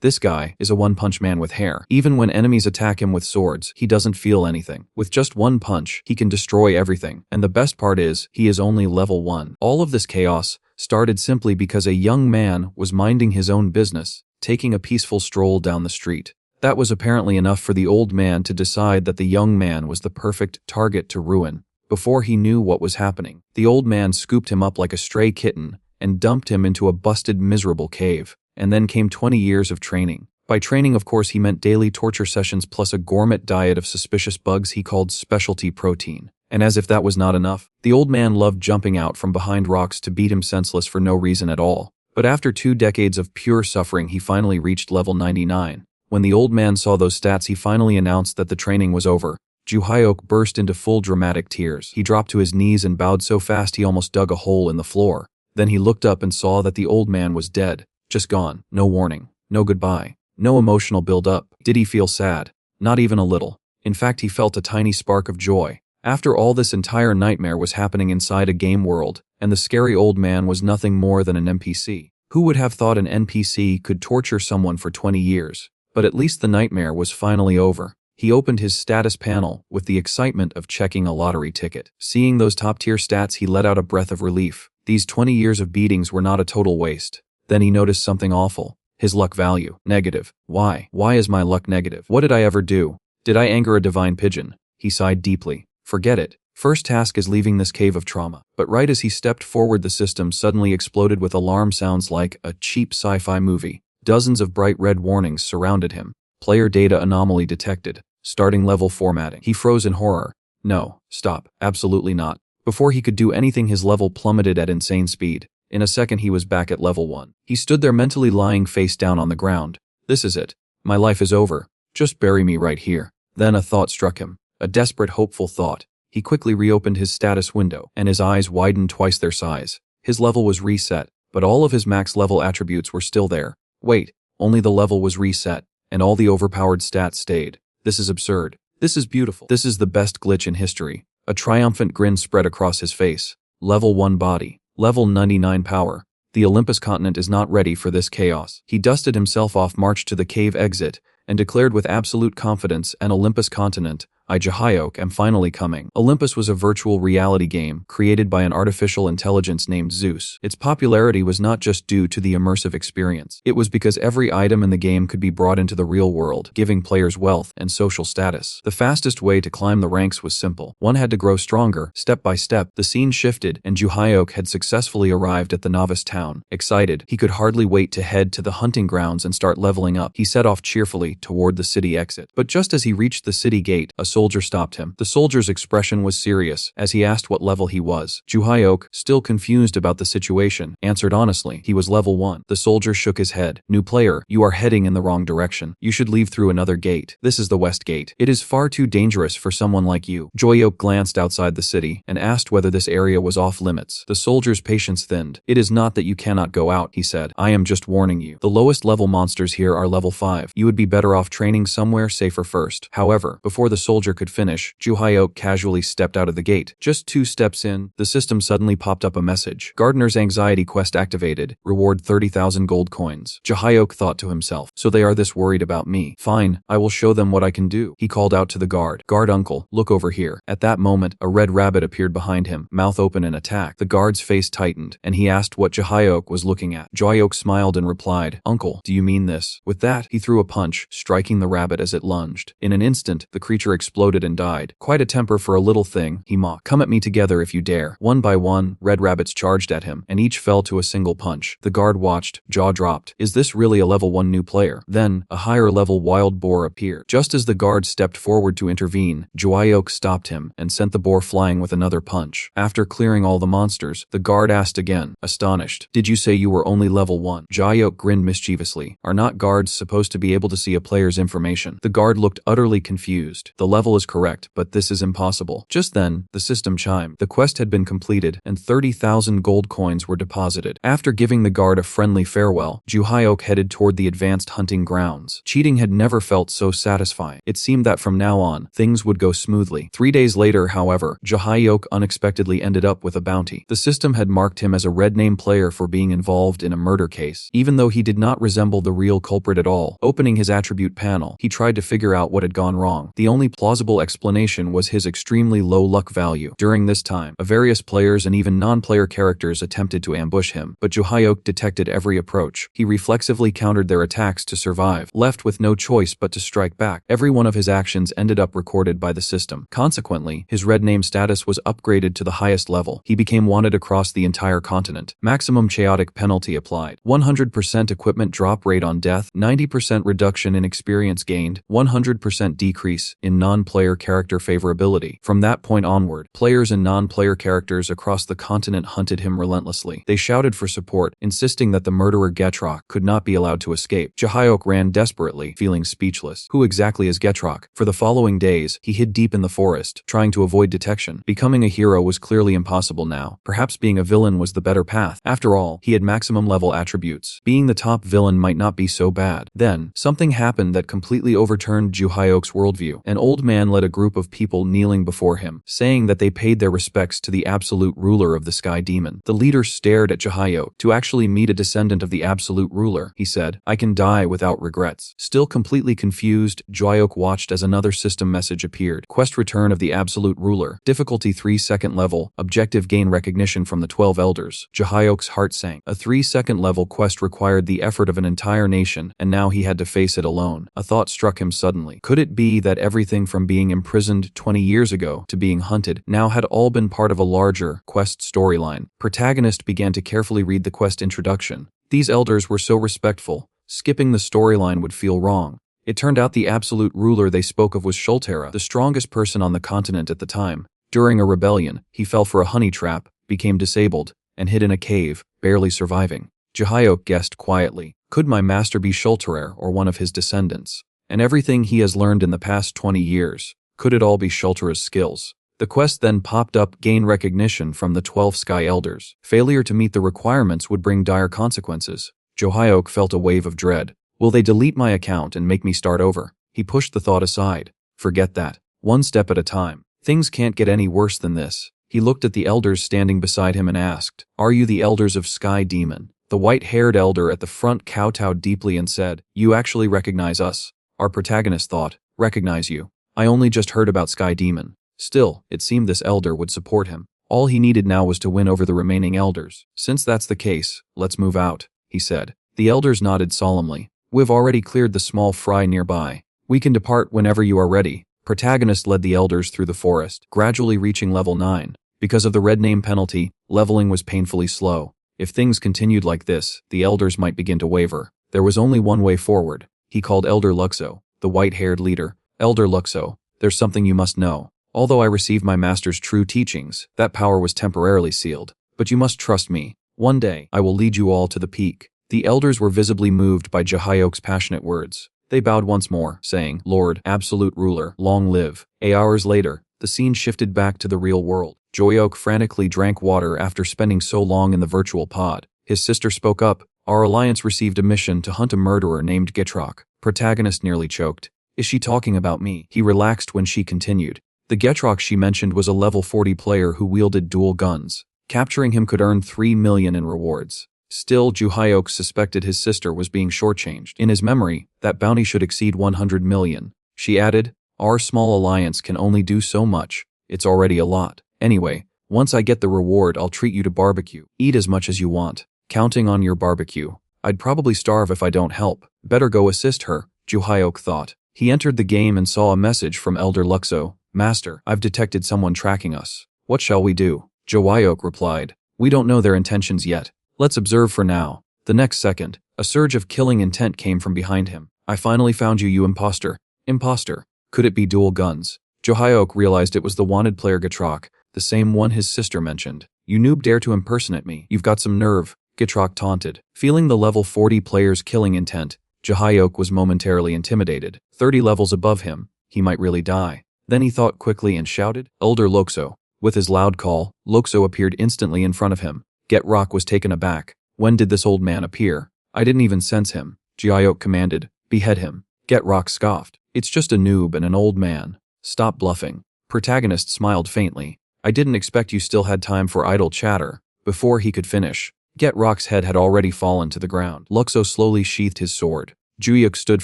This guy is a one-punch man with hair. Even when enemies attack him with swords, he doesn't feel anything. With just one punch, he can destroy everything. And the best part is, he is only level 1. All of this chaos started simply because a young man was minding his own business, taking a peaceful stroll down the street. That was apparently enough for the old man to decide that the young man was the perfect target to ruin. Before he knew what was happening, the old man scooped him up like a stray kitten and dumped him into a busted, miserable cave. And then came 20 years of training. By training, of course, he meant daily torture sessions plus a gourmet diet of suspicious bugs he called specialty protein. And as if that was not enough, the old man loved jumping out from behind rocks to beat him senseless for no reason at all. But after 2 decades of pure suffering, he finally reached level 99. When the old man saw those stats, he finally announced that the training was over. Juhyok burst into full dramatic tears. He dropped to his knees and bowed so fast he almost dug a hole in the floor. Then he looked up and saw that the old man was dead. Just gone. No warning. No goodbye. No emotional build-up. Did he feel sad? Not even a little. In fact, he felt a tiny spark of joy. After all, this entire nightmare was happening inside a game world, and the scary old man was nothing more than an NPC. Who would have thought an NPC could torture someone for 20 years? But at least the nightmare was finally over. He opened his status panel with the excitement of checking a lottery ticket. Seeing those top-tier stats, he let out a breath of relief. These 20 years of beatings were not a total waste. Then he noticed something awful. His luck value. Negative. Why? Why is my luck negative? What did I ever do? Did I anger a divine pigeon? He sighed deeply. Forget it. First task is leaving this cave of trauma. But right as he stepped forward, the system suddenly exploded with alarm sounds like a cheap sci-fi movie. Dozens of bright red warnings surrounded him. Player data anomaly detected. Starting level formatting. He froze in horror. No. Stop. Absolutely not. Before he could do anything, his level plummeted at insane speed. In a second, he was back at level 1. He stood there mentally lying face down on the ground. This is it. My life is over. Just bury me right here. Then a thought struck him. A desperate, hopeful thought. He quickly reopened his status window, and his eyes widened twice their size. His level was reset, but all of his max level attributes were still there. Wait, only the level was reset, and all the overpowered stats stayed. This is absurd. This is beautiful. This is the best glitch in history. A triumphant grin spread across his face. Level 1 body. Level 99 power. The Olympus continent is not ready for this chaos. He dusted himself off, marched to the cave exit, and declared with absolute confidence, an Olympus continent, I Juhyok am finally coming. Olympus was a virtual reality game created by an artificial intelligence named Zeus. Its popularity was not just due to the immersive experience. It was because every item in the game could be brought into the real world, giving players wealth and social status. The fastest way to climb the ranks was simple. One had to grow stronger. Step by step, the scene shifted, and Juhyok had successfully arrived at the novice town. Excited, he could hardly wait to head to the hunting grounds and start leveling up. He set off cheerfully toward the city exit. But just as he reached the city gate, a soldier stopped him. The soldier's expression was serious as he asked what level he was. Juhyok, still confused about the situation, answered honestly, he was level 1. The soldier shook his head. New player, you are heading in the wrong direction. You should leave through another gate. This is the west gate. It is far too dangerous for someone like you. Juhyok glanced outside the city and asked whether this area was off limits. The soldier's patience thinned. It is not that you cannot go out, he said. I am just warning you. The lowest level monsters here are level 5. You would be better off training somewhere safer first. However, before the soldier could finish, Juhyok casually stepped out of the gate. Just 2 steps in, the system suddenly popped up a message. Gardener's anxiety quest activated. Reward 30,000 gold coins. Juhyok thought to himself, so they are this worried about me. Fine, I will show them what I can do. He called out to the guard. Guard uncle, look over here. At that moment, a red rabbit appeared behind him, mouth open in attack. The guard's face tightened, and he asked what Juhyok was looking at. Juhyok smiled and replied, Uncle, do you mean this? With that, he threw a punch, striking the rabbit as it lunged. In an instant, the creature exploded and died. Quite a temper for a little thing, he mocked. Come at me together if you dare. One by one, red rabbits charged at him, and each fell to a single punch. The guard watched, jaw dropped. Is this really a level 1 new player? Then, a higher level wild boar appeared. Just as the guard stepped forward to intervene, Juhyok stopped him and sent the boar flying with another punch. After clearing all the monsters, the guard asked again, astonished, did you say you were only level 1? Juhyok grinned mischievously. Are not guards supposed to be able to see a player's information? The guard looked utterly confused. The level level is correct, but this is impossible. Just then, the system chimed. The quest had been completed, and 30,000 gold coins were deposited. After giving the guard a friendly farewell, Juhyok headed toward the advanced hunting grounds. Cheating had never felt so satisfying. It seemed that from now on, things would go smoothly. 3 days later, however, Juhyok unexpectedly ended up with a bounty. The system had marked him as a red name player for being involved in a murder case. Even though he did not resemble the real culprit at all, opening his attribute panel, he tried to figure out what had gone wrong. The only plausible explanation was his extremely low luck value. During this time, various players and even non-player characters attempted to ambush him, but Juhyok detected every approach. He reflexively countered their attacks to survive, left with no choice but to strike back. Every one of his actions ended up recorded by the system. Consequently, his red name status was upgraded to the highest level. He became wanted across the entire continent. Maximum chaotic penalty applied. 100% equipment drop rate on death, 90% reduction in experience gained, 100% decrease in non-player character favorability. From that point onward, players and non-player characters across the continent hunted him relentlessly. They shouted for support, insisting that the murderer Getrok could not be allowed to escape. Juhyok ran desperately, feeling speechless. Who exactly is Getrok? For the following days, he hid deep in the forest, trying to avoid detection. Becoming a hero was clearly impossible now. Perhaps being a villain was the better path. After all, he had maximum level attributes. Being the top villain might not be so bad. Then, something happened that completely overturned Juhyok's worldview. An old man led a group of people kneeling before him, saying that they paid their respects to the absolute ruler of the sky demon. The leader stared at Juhyok. To actually meet a descendant of the absolute ruler, he said, I can die without regrets. Still completely confused, Juhyok watched as another system message appeared. Quest return of the absolute ruler. Difficulty 3-second level. Objective gain recognition from the 12 elders. Juhyok's heart sank. A 3-second level quest required the effort of an entire nation, and now he had to face it alone. A thought struck him suddenly. Could it be that everything from being imprisoned 20 years ago to being hunted now had all been part of a larger quest storyline? Protagonist began to carefully read the quest introduction. These elders were so respectful, skipping the storyline would feel wrong. It turned out the absolute ruler they spoke of was Schultera, the strongest person on the continent at the time. During a rebellion, he fell for a honey trap, became disabled, and hid in a cave, barely surviving. Juhyok guessed quietly, could my master be Schulterer or one of his descendants? And everything he has learned in the past 20 years, could it all be Schulterer's skills? The quest then popped up, gain recognition from the 12 Sky Elders. Failure to meet the requirements would bring dire consequences. Juhyok felt a wave of dread. Will they delete my account and make me start over? He pushed the thought aside. Forget that. One step at a time. Things can't get any worse than this. He looked at the elders standing beside him and asked, Are you the elders of Sky Demon? The white-haired elder at the front kowtowed deeply and said, You actually recognize us. Our protagonist thought, Recognize you. I only just heard about Sky Demon. Still, it seemed this elder would support him. All he needed now was to win over the remaining elders. Since that's the case, let's move out, he said. The elders nodded solemnly. We've already cleared the small fry nearby. We can depart whenever you are ready. Protagonist led the elders through the forest, gradually reaching level 9. Because of the red name penalty, leveling was painfully slow. If things continued like this, the elders might begin to waver. There was only one way forward. He called Elder Luxo, the white-haired leader. Elder Luxo, there's something you must know. Although I received my master's true teachings, that power was temporarily sealed. But you must trust me. One day, I will lead you all to the peak. The elders were visibly moved by Juhyok's passionate words. They bowed once more, saying, Lord, absolute ruler, long live. 8 hours later, the scene shifted back to the real world. Juhyok frantically drank water after spending so long in the virtual pod. His sister spoke up. Our alliance received a mission to hunt a murderer named Getrok. Protagonist nearly choked. Is she talking about me? He relaxed when she continued. The Getrok she mentioned was a level 40 player who wielded dual guns. Capturing him could earn 3 million in rewards. Still, Juhyok suspected his sister was being shortchanged. In his memory, that bounty should exceed 100 million. She added, Our small alliance can only do so much. It's already a lot. Anyway, once I get the reward, I'll treat you to barbecue. Eat as much as you want. Counting on your barbecue. I'd probably starve if I don't help. Better go assist her, Juhyok thought. He entered the game and saw a message from Elder Luxo. Master, I've detected someone tracking us. What shall we do? Juhyok replied. We don't know their intentions yet. Let's observe for now. The next second, a surge of killing intent came from behind him. I finally found you, you imposter. Imposter. Could it be dual guns? Juhyok realized it was the wanted player Getrok, the same one his sister mentioned. You noob dare to impersonate me. You've got some nerve, Getrok taunted. Feeling the level 40 player's killing intent, Juhyok was momentarily intimidated. 30 levels above him, he might really die. Then he thought quickly and shouted, "Elder Lokso." With his loud call, Lokso appeared instantly in front of him. Get Rock was taken aback. When did this old man appear? I didn't even sense him. Jiayok commanded, "Behead him." Get Rock scoffed. "It's just a noob and an old man. Stop bluffing." Protagonist smiled faintly. "I didn't expect you still had time for idle chatter." Before he could finish, Get Rock's head had already fallen to the ground. Luxo slowly sheathed his sword. Jiayok stood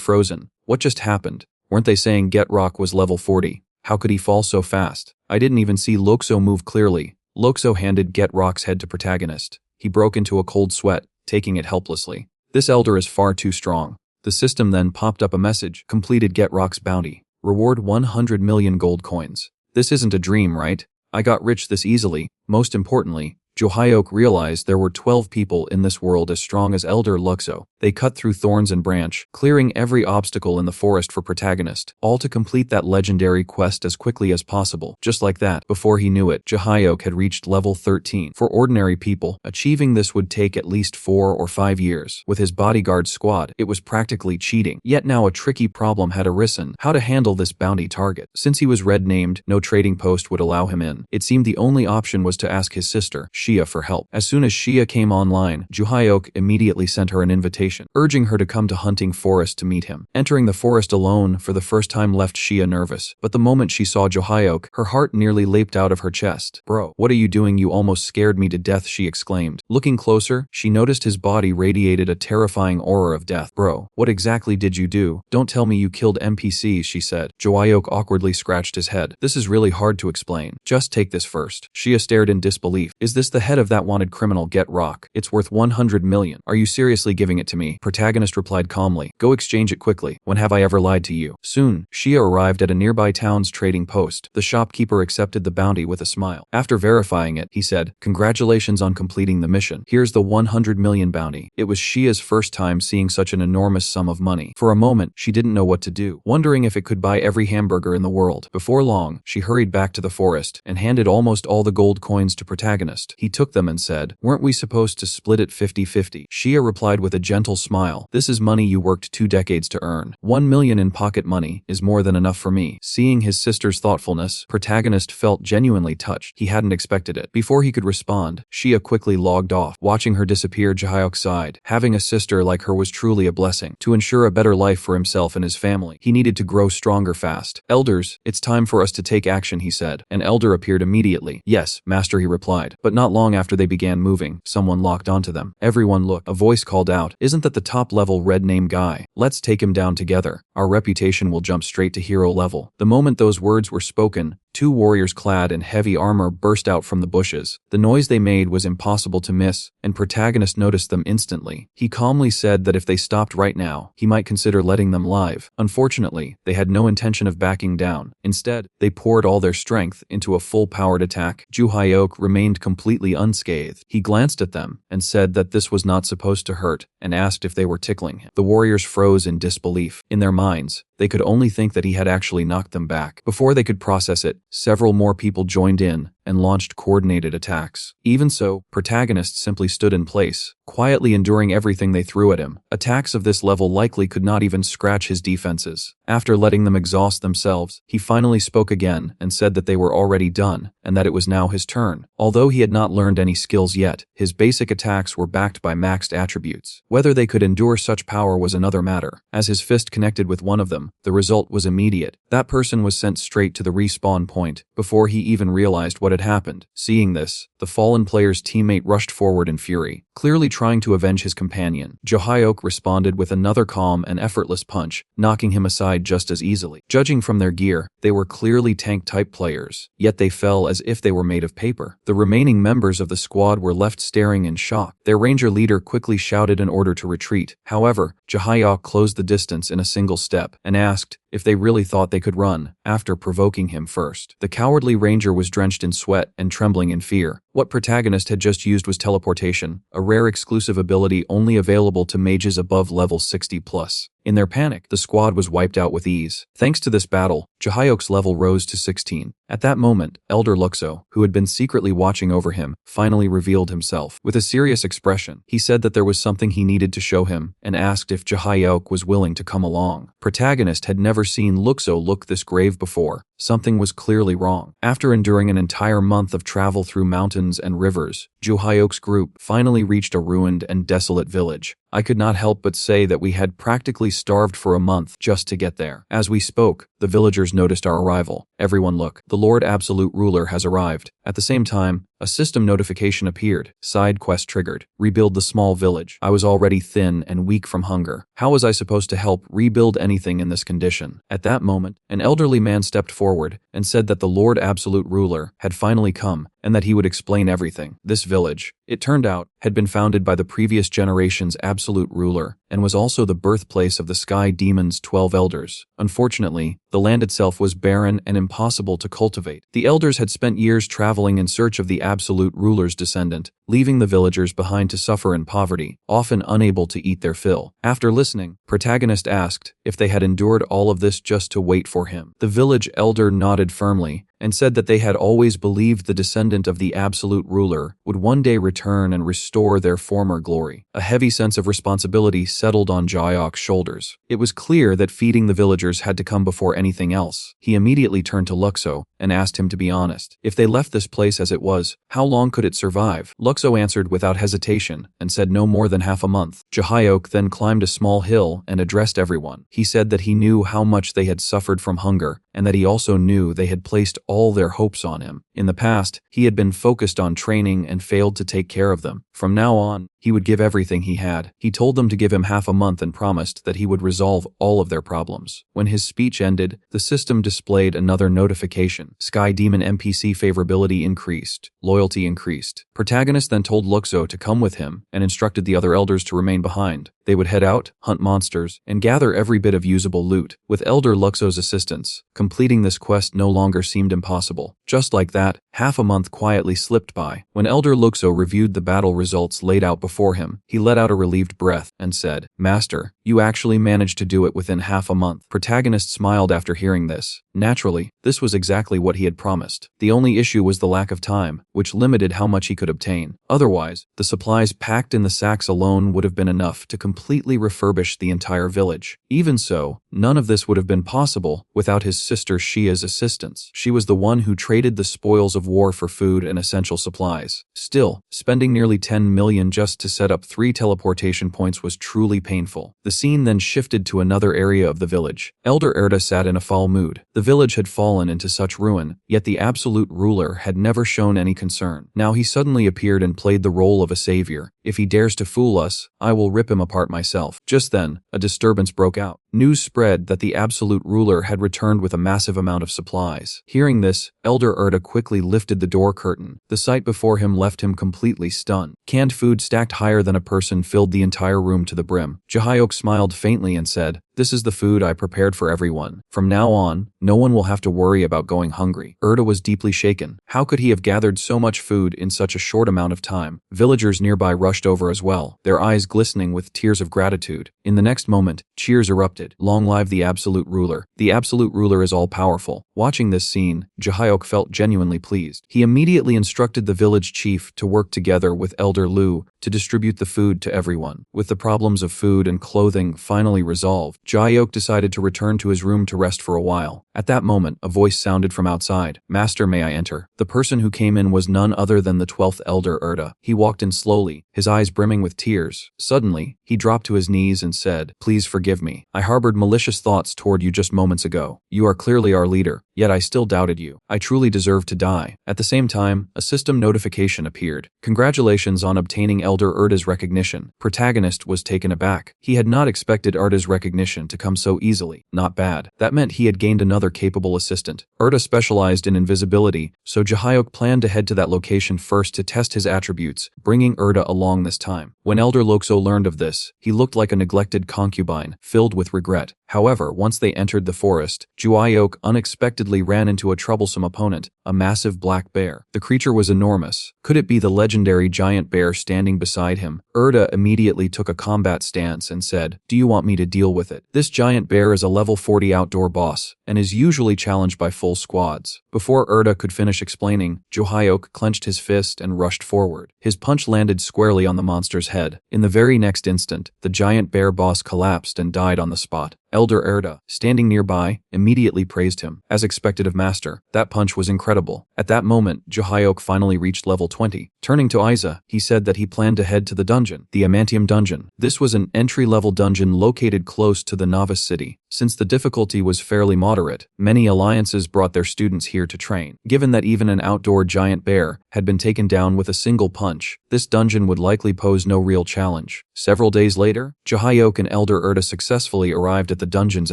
frozen. What just happened? Weren't they saying Get Rock was level 40? How could he fall so fast? I didn't even see Luxo move clearly. Luxo handed Get Rock's head to Protagonist. He broke into a cold sweat, taking it helplessly. "This elder is far too strong." The system then popped up a message, "Completed Get Rock's bounty. Reward 100 million gold coins." This isn't a dream, right? I got rich this easily. Most importantly, Jiayok realized there were 12 people in this world as strong as Elder Luxo. They cut through thorns and branch, clearing every obstacle in the forest for Protagonist, all to complete that legendary quest as quickly as possible. Just like that, before he knew it, Jiayok had reached level 13. For ordinary people, achieving this would take at least 4 or 5 years. With his bodyguard squad, it was practically cheating. Yet now a tricky problem had arisen: how to handle this bounty target. Since he was red-named, no trading post would allow him in. It seemed the only option was to ask his sister, Shia, for help. As soon as Shia came online, Jiayok immediately sent her an invitation, urging her to come to Hunting Forest to meet him. Entering the forest alone for the first time left Shia nervous, but the moment she saw Jiayok, her heart nearly leaped out of her chest. "Bro, what are you doing? You almost scared me to death," she exclaimed. Looking closer, she noticed his body radiated a terrifying aura of death. "Bro, what exactly did you do? Don't tell me you killed NPCs," she said. Jiayok awkwardly scratched his head. "This is really hard to explain. Just take this first." Shia stared in disbelief. "Is this the head of that wanted criminal Get Rock? It's worth 100 million. Are you seriously giving it to me?" Protagonist replied calmly, "Go exchange it quickly. When have I ever lied to you?" Soon, Shia arrived at a nearby town's trading post. The shopkeeper accepted the bounty with a smile. After verifying it, he said, "Congratulations on completing the mission. Here's the 100 million bounty." It was Shia's first time seeing such an enormous sum of money. For a moment, she didn't know what to do, wondering if it could buy every hamburger in the world. Before long, she hurried back to the forest and handed almost all the gold coins to Protagonist. He took them and said, "Weren't we supposed to split it 50-50? Shia replied with a gentle smile, "This is money you worked 2 decades to earn. 1 million in pocket money is more than enough for me." Seeing his sister's thoughtfulness, Protagonist felt genuinely touched. He hadn't expected it. Before he could respond, Shia quickly logged off. Watching her disappear, Jiayok sighed. Having a sister like her was truly a blessing. To ensure a better life for himself and his family, he needed to grow stronger fast. "Elders, it's time for us to take action," he said. An elder appeared immediately. "Yes, master," he replied. But not long after they began moving, someone locked onto them. Everyone looked. A voice called out, "Isn't that the top-level red name guy? Let's take him down together. Our reputation will jump straight to hero level." The moment those words were spoken, 2 warriors clad in heavy armor burst out from the bushes. The noise they made was impossible to miss, and Protagonist noticed them instantly. He calmly said that if they stopped right now, he might consider letting them live. Unfortunately, they had no intention of backing down. Instead, they poured all their strength into a full-powered attack. Jiayok remained completely unscathed. He glanced at them and said that this was not supposed to hurt, and asked if they were tickling him. The warriors froze in disbelief. In their minds, they could only think that he had actually knocked them back. Before they could process it, several more people joined in and launched coordinated attacks. Even so, Protagonist simply stood in place, quietly enduring everything they threw at him. Attacks of this level likely could not even scratch his defenses. After letting them exhaust themselves, he finally spoke again and said that they were already done, and that it was now his turn. Although he had not learned any skills yet, his basic attacks were backed by maxed attributes. Whether they could endure such power was another matter. As his fist connected with one of them, the result was immediate. That person was sent straight to the respawn point before he even realized what had happened. Seeing this, the fallen player's teammate rushed forward in fury, clearly trying to avenge his companion. Jiayok responded with another calm and effortless punch, knocking him aside just as easily. Judging from their gear, they were clearly tank-type players, yet they fell as if they were made of paper. The remaining members of the squad were left staring in shock. Their ranger leader quickly shouted an order to retreat. However, Jiayok closed the distance in a single step and asked if they really thought they could run, after provoking him first. The cowardly ranger was drenched in sweat and trembling in fear. What Protagonist had just used was teleportation, a rare exclusive ability only available to mages above level 60+. In their panic, the squad was wiped out with ease. Thanks to this battle, Jahyok's level rose to 16. At that moment, Elder Luxo, who had been secretly watching over him, finally revealed himself. With a serious expression, he said that there was something he needed to show him and asked if Jahyok was willing to come along. Protagonist had never seen Luxo look this grave before. Something was clearly wrong. After enduring an entire month of travel through mountains and rivers, Jahyok's group finally reached a ruined and desolate village. I could not help but say that we had practically starved for a month just to get there. As we spoke, the villagers noticed our arrival. Everyone look, the Lord Absolute Ruler has arrived. At the same time, a system notification appeared. Side quest triggered. Rebuild the small village. I was already thin and weak from hunger. How was I supposed to help rebuild anything in this condition? At that moment, an elderly man stepped forward and said that the Lord Absolute Ruler had finally come and that he would explain everything. This village, it turned out, had been founded by the previous generation's absolute ruler and was also the birthplace of the Sky Demon's 12 elders. Unfortunately, the land itself was barren and impossible to cultivate. The elders had spent years traveling in search of the absolute ruler's descendant, leaving the villagers behind to suffer in poverty, often unable to eat their fill. After listening, Protagonist asked if they had endured all of this just to wait for him. The village elder nodded firmly and said that they had always believed the descendant of the absolute ruler would one day return and restore their former glory. A heavy sense of responsibility settled on Jahyok's shoulders. It was clear that feeding the villagers had to come before anything else. He immediately turned to Luxo and asked him to be honest. If they left this place as it was, how long could it survive? Luxo answered without hesitation and said no more than half a month. Jahyok then climbed a small hill and addressed everyone. He said that he knew how much they had suffered from hunger and that he also knew they had placed all their hopes on him. In the past, he had been focused on training and failed to take care of them. From now on, he would give everything he had. He told them to give him half a month and promised that he would resolve all of their problems. When his speech ended, the system displayed another notification. Sky Demon NPC favorability increased. Loyalty increased. Protagonist then told Luxo to come with him and instructed the other elders to remain behind. They would head out, hunt monsters, and gather every bit of usable loot. With Elder Luxo's assistance, completing this quest no longer seemed impossible. Just like that, half a month quietly slipped by. When Elder Luxo reviewed the battle results laid out before him, he let out a relieved breath and said, "Master, you actually managed to do it within half a month." Protagonist smiled after hearing this. Naturally, this was exactly what he had promised. The only issue was the lack of time, which limited how much he could obtain. Otherwise, the supplies packed in the sacks alone would have been enough to completely refurbish the entire village. Even so, none of this would have been possible without his sister Shia's assistance. She was the one who traded the spoils of war for food and essential supplies. Still, spending nearly 10 million just to set up 3 teleportation points was truly painful. The scene then shifted to another area of the village. Elder Erda sat in a foul mood. The village had fallen into such ruin, yet the absolute ruler had never shown any concern. Now he suddenly appeared and played the role of a savior. If he dares to fool us, I will rip him apart myself. Just then, a disturbance broke out. News spread that the absolute ruler had returned with a massive amount of supplies. Hearing this, Elder Erda quickly lifted the door curtain. The sight before him left him completely stunned. Canned food stacked higher than a person filled the entire room to the brim. Jahyok smiled faintly and said, "This is the food I prepared for everyone. From now on, no one will have to worry about going hungry." Erda was deeply shaken. How could he have gathered so much food in such a short amount of time? Villagers nearby rushed over as well, their eyes glistening with tears of gratitude. In the next moment, cheers erupted. Long live the absolute ruler. The absolute ruler is all-powerful. Watching this scene, Jahyok felt genuinely pleased. He immediately instructed the village chief to work together with Elder Lu to distribute the food to everyone. With the problems of food and clothing finally resolved, Jahyok decided to return to his room to rest for a while. At that moment, a voice sounded from outside. "Master, may I enter?" The person who came in was none other than the 12th Elder Erda. He walked in slowly, his eyes brimming with tears. Suddenly, he dropped to his knees and said, "Please forgive me. I harbored malicious thoughts toward you just moments ago. You are clearly our leader, yet I still doubted you. I truly deserve to die." At the same time, a system notification appeared. "Congratulations on obtaining Elder Erda's recognition." Protagonist was taken aback. He had not expected Erda's recognition to come so easily. Not bad. That meant he had gained another capable assistant. Erda specialized in invisibility, so Jahyok planned to head to that location first to test his attributes, bringing Erda along this time. When Elder Luxo learned of this, he looked like a neglected concubine, filled with regret. However, once they entered the forest, Juayok unexpectedly ran into a troublesome opponent, a massive black bear. The creature was enormous. Could it be the legendary giant bear standing beside him? Erda immediately took a combat stance and said, "Do you want me to deal with it?" This giant bear is a level 40 outdoor boss, and is usually challenged by full squads. Before Erda could finish explaining, Juayok clenched his fist and rushed forward. His punch landed squarely on the monster's head. In the very next instant, the giant bear boss collapsed and died on the spot. Elder Erda, standing nearby, immediately praised him. As expected of Master, that punch was incredible. At that moment, Juayok finally reached level 20. Turning to Aiza, he said that he planned to head to the dungeon, the Amantium dungeon. This was an entry-level dungeon located close to the novice city. Since the difficulty was fairly moderate, many alliances brought their students here to train. Given that even an outdoor giant bear had been taken down with a single punch, this dungeon would likely pose no real challenge. Several days later, Juayok and Elder Erda successfully arrived at the dungeon's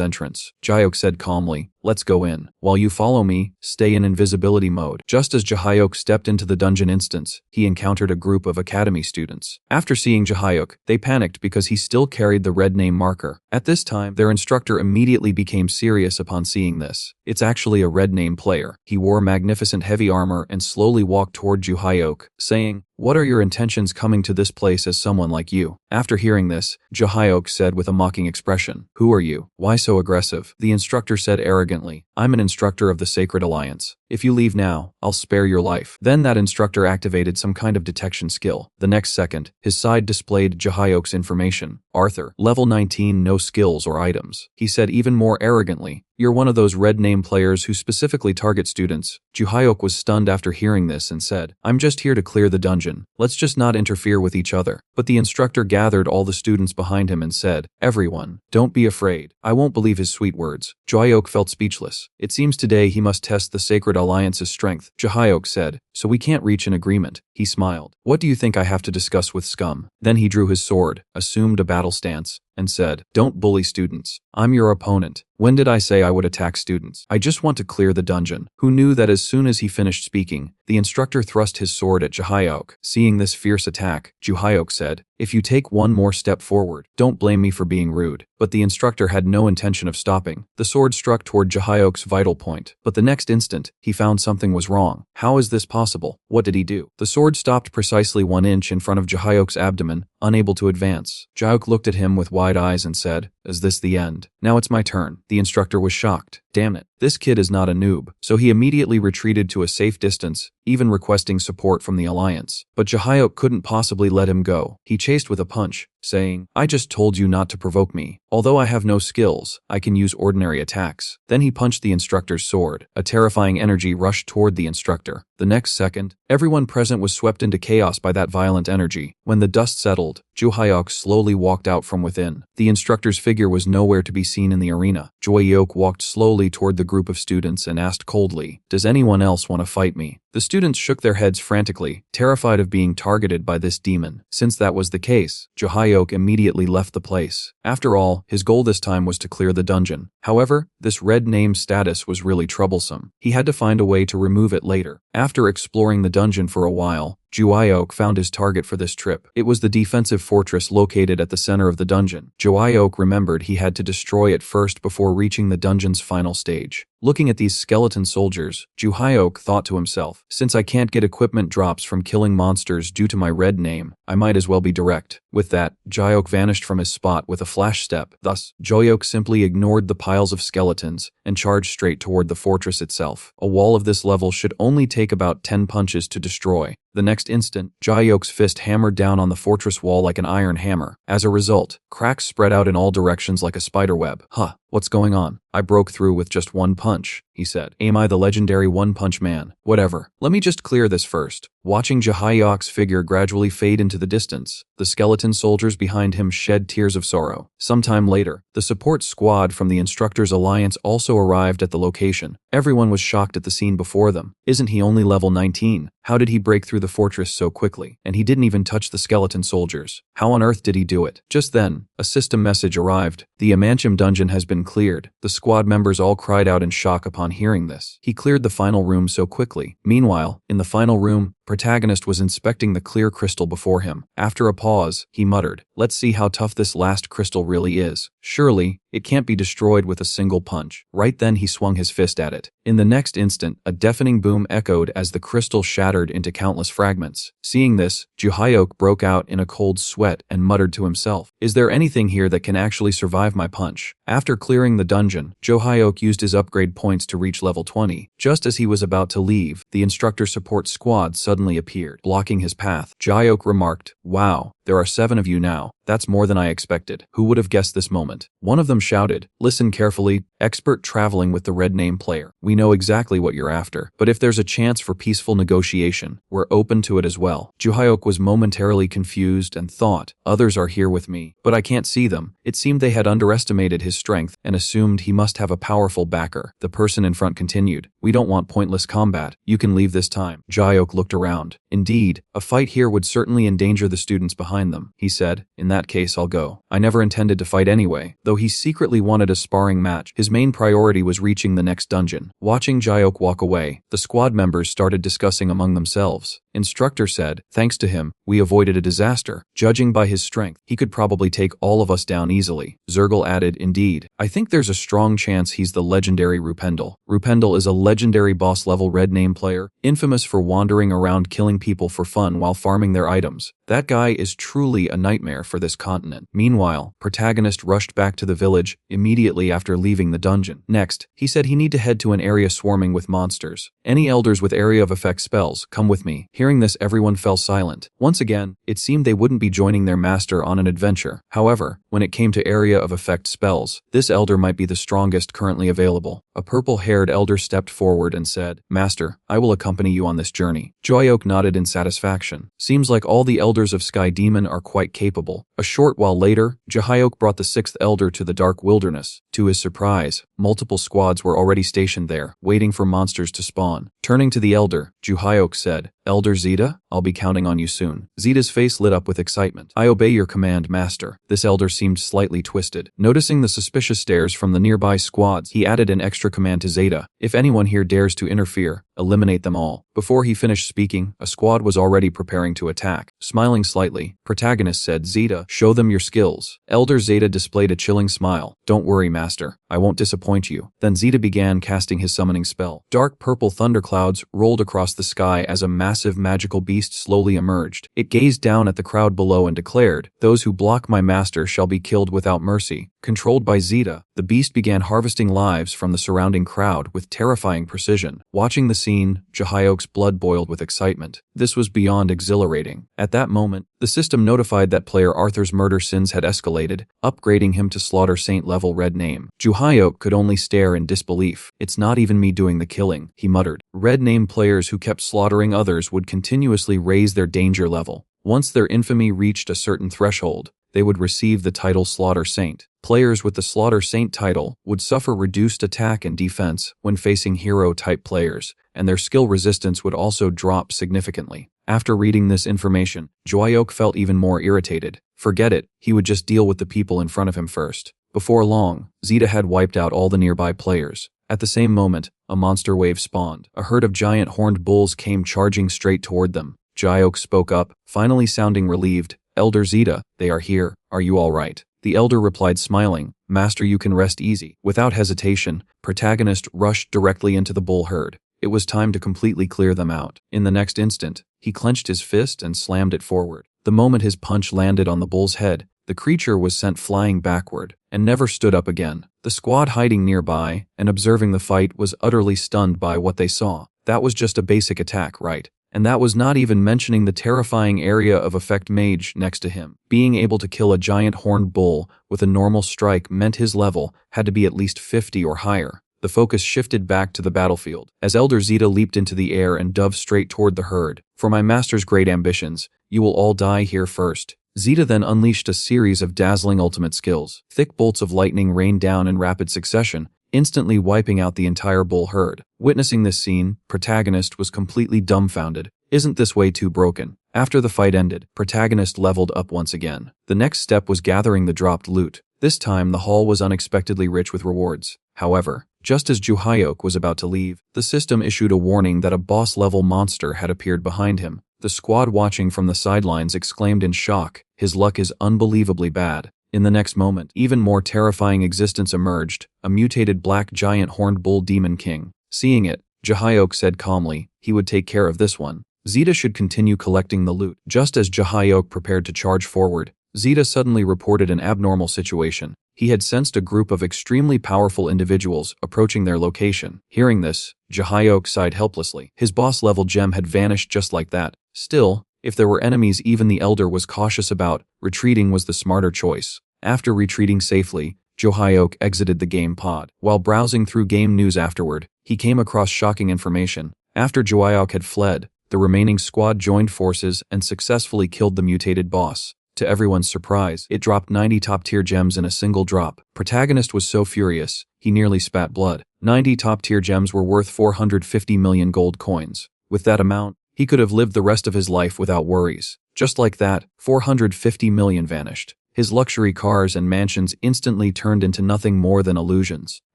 entrance. Juayok said calmly, "Let's go in. While you follow me, stay in invisibility mode." Just as Juayok stepped into the dungeon instance, he encountered a group of academy students. After seeing Juayok, they panicked because he still carried the red name marker. At this time, their instructor immediately became serious upon seeing this. It's actually a red name player. He wore magnificent heavy armor and slowly walked toward Juayok, saying, "What are your intentions coming to this place as someone like you?" After hearing this, Juayok said with a mocking expression, "Who are you? Why so aggressive?" The instructor said arrogantly, "I'm an instructor of the Sacred Alliance. If you leave now, I'll spare your life." Then that instructor activated some kind of detection skill. The next second, his side displayed Juayok's information. "Arthur, level 19, no skills or items." He said even more arrogantly, "You're one of those red name players who specifically target students." Juayok was stunned after hearing this and said, "I'm just here to clear the dungeon. Let's just not interfere with each other." But the instructor gathered all the students behind him and said, "Everyone, don't be afraid." I won't believe his sweet words. Juayok felt speechless. It seems today he must test the Sacred Alliance's strength. Juayok said, "So we can't reach an agreement." He smiled. "What do you think I have to discuss with scum?" Then he drew his sword, assumed a battle stance, and said, "Don't bully students. I'm your opponent. When did I say I would attack students? I just want to clear the dungeon." Who knew that as soon as he finished speaking, the instructor thrust his sword at Juayok. Seeing this fierce attack, Juayok said, "If you take one more step forward, don't blame me for being rude." But the instructor had no intention of stopping. The sword struck toward Juayok's vital point. But the next instant, he found something was wrong. How is this possible? What did he do? The sword stopped precisely 1 inch in front of Juayok's abdomen, unable to advance. Juayok looked at him with wide eyes and said, "Is this the end? Now it's my turn." The instructor was shocked. Damn it, this kid is not a noob. So he immediately retreated to a safe distance, even requesting support from the Alliance. But Juayok couldn't possibly let him go. He chased with a punch, saying, "I just told you not to provoke me. Although I have no skills, I can use ordinary attacks." Then he punched the instructor's sword. A terrifying energy rushed toward the instructor. The next second, everyone present was swept into chaos by that violent energy. When the dust settled, Juayok slowly walked out from within. The instructor's figure was nowhere to be seen in the arena. Juayok walked slowly toward the group of students and asked coldly, "Does anyone else want to fight me?" The students shook their heads frantically, terrified of being targeted by this demon. Since that was the case, Juayok immediately left the place. After all, his goal this time was to clear the dungeon. However, this red name status was really troublesome. He had to find a way to remove it later. After exploring the dungeon for a while, Juayok found his target for this trip. It was the defensive fortress located at the center of the dungeon. Juayok remembered he had to destroy it first before reaching the dungeon's final stage. Looking at these skeleton soldiers, Juayok thought to himself, "Since I can't get equipment drops from killing monsters due to my red name, I might as well be direct." With that, Juayok vanished from his spot with a flash step. Thus, Juayok simply ignored the piles of skeletons and charged straight toward the fortress itself. A wall of this level should only take about 10 punches to destroy. The next instant, Juayok's fist hammered down on the fortress wall like an iron hammer. As a result, cracks spread out in all directions like a spider web. "Huh, what's going on? I broke through with just one punch," he said. "Am I the legendary one-punch man? Whatever. Let me just clear this first." Watching Juayok's figure gradually fade into the distance, the skeleton soldiers behind him shed tears of sorrow. Sometime later, the support squad from the Instructors Alliance also arrived at the location. Everyone was shocked at the scene before them. Isn't he only level 19? How did he break through the fortress so quickly? And he didn't even touch the skeleton soldiers. How on earth did he do it? Just then, a system message arrived. The Amantium dungeon has been been cleared. The squad members all cried out in shock upon hearing this. He cleared the final room so quickly. Meanwhile, in the final room, Protagonist was inspecting the clear crystal before him. After a pause, he muttered, "Let's see how tough this last crystal really is. Surely, it can't be destroyed with a single punch." Right then he swung his fist at it. In the next instant, a deafening boom echoed as the crystal shattered into countless fragments. Seeing this, Juhyok broke out in a cold sweat and muttered to himself, "Is there anything here that can actually survive my punch?" After clearing the dungeon, Juhyok used his upgrade points to reach level 20. Just as he was about to leave, the instructor support squad suddenly appeared, blocking his path. Juhyok remarked, "Wow, there are 7 of you now. That's more than I expected. Who would have guessed this moment?" One of them shouted, "Listen carefully, expert traveling with the red name player. We know exactly what you're after, but if there's a chance for peaceful negotiation, we're open to it as well." Juhyok was momentarily confused and thought, "Others are here with me, but I can't see them." It seemed they had underestimated his strength and assumed he must have a powerful backer. The person in front continued, "We don't want pointless combat. You can leave this time." Juhyok looked around. Indeed, a fight here would certainly endanger the students behind them. He said, "In that case, I'll go. I never intended to fight anyway." Though he secretly wanted a sparring match, his main priority was reaching the next dungeon. Watching Juhyok walk away, the squad members started discussing among themselves. Instructor said, "Thanks to him, we avoided a disaster. Judging by his strength, he could probably take all of us down easily." Zergal added, "Indeed, I think there's a strong chance he's the legendary Rupendle." Rupendle is a legendary boss-level red name player, infamous for wandering around killing people for fun while farming their items. That guy is truly a nightmare for this continent. Meanwhile, Protagonist rushed back to the village immediately after leaving the dungeon. Next, he said he need to head to an area swarming with monsters. "Any elders with area of effect spells, come with me." Hearing this, everyone fell silent. Once again, it seemed they wouldn't be joining their master on an adventure. However, when it came to area of effect spells, this elder might be the strongest currently available. A purple-haired elder stepped forward and said, "Master, I will accompany you on this journey." Juhyok nodded in satisfaction. Seems like all the elders of Sky Demon are quite capable. A short while later, Juhyok brought the 6th elder to the dark wilderness. To his surprise, multiple squads were already stationed there, waiting for monsters to spawn. Turning to the elder, Juhyok said, "Elder Zeta, I'll be counting on you soon." Zeta's face lit up with excitement. "I obey your command, master." This elder seemed slightly twisted. Noticing the suspicious stares from the nearby squads, he added an extra command to Zeta. "If anyone here dares to interfere, eliminate them all." Before he finished speaking, a squad was already preparing to attack. Smiling slightly, Protagonist said, "Zeta, show them your skills." Elder Zeta displayed a chilling smile. "Don't worry, master. I won't disappoint you." Then Zeta began casting his summoning spell. Dark purple thunderclouds rolled across the sky as a massive magical beast slowly emerged. It gazed down at the crowd below and declared, "Those who block my master shall be killed without mercy." Controlled by Zeta, the beast began harvesting lives from the surrounding crowd with terrifying precision. Watching the scene, Juhyok's blood boiled with excitement. This was beyond exhilarating. At that moment, the system notified that player Arthur's murder sins had escalated, upgrading him to Slaughter Saint level red name. Juhyok could only stare in disbelief. "It's not even me doing the killing," he muttered. Red name players who kept slaughtering others would continuously raise their danger level. Once their infamy reached a certain threshold, they would receive the title Slaughter Saint. Players with the Slaughter Saint title would suffer reduced attack and defense when facing hero-type players, and their skill resistance would also drop significantly. After reading this information, Juhyok felt even more irritated. Forget it, he would just deal with the people in front of him first. Before long, Zeta had wiped out all the nearby players. At the same moment, a monster wave spawned. A herd of giant horned bulls came charging straight toward them. Juhyok spoke up, finally sounding relieved. "Elder Zeta, they are here. Are you all right?" The elder replied smiling, "Master, you can rest easy." Without hesitation, Protagonist rushed directly into the bull herd. It was time to completely clear them out. In the next instant, he clenched his fist and slammed it forward. The moment his punch landed on the bull's head, the creature was sent flying backward and never stood up again. The squad hiding nearby and observing the fight was utterly stunned by what they saw. That was just a basic attack, right? And that was not even mentioning the terrifying area of effect mage next to him. Being able to kill a giant horned bull with a normal strike meant his level had to be at least 50 or higher. The focus shifted back to the battlefield, as Elder Zeta leaped into the air and dove straight toward the herd. "For my master's great ambitions, you will all die here first." Zeta then unleashed a series of dazzling ultimate skills. Thick bolts of lightning rained down in rapid succession, instantly wiping out the entire bull herd. Witnessing this scene, Protagonist was completely dumbfounded. Isn't this way too broken? After the fight ended, Protagonist leveled up once again. The next step was gathering the dropped loot. This time, the hall was unexpectedly rich with rewards. However, just as Juhyok was about to leave, the system issued a warning that a boss-level monster had appeared behind him. The squad watching from the sidelines exclaimed in shock, "His luck is unbelievably bad." In the next moment, even more terrifying existence emerged, a mutated black giant horned bull demon king. Seeing it, Juhyok said calmly, he would take care of this one. Zeta should continue collecting the loot. Just as Juhyok prepared to charge forward, Zeta suddenly reported an abnormal situation. He had sensed a group of extremely powerful individuals approaching their location. Hearing this, Juhyok sighed helplessly. His boss-level gem had vanished just like that. Still, if there were enemies even the Elder was cautious about, retreating was the smarter choice. After retreating safely, Juhyok exited the game pod. While browsing through game news afterward, he came across shocking information. After Juhyok had fled, the remaining squad joined forces and successfully killed the mutated boss. To everyone's surprise, it dropped 90 top-tier gems in a single drop. Protagonist was so furious, he nearly spat blood. 90 top-tier gems were worth 450 million gold coins. With that amount, he could have lived the rest of his life without worries. Just like that, 450 million vanished. His luxury cars and mansions instantly turned into nothing more than illusions.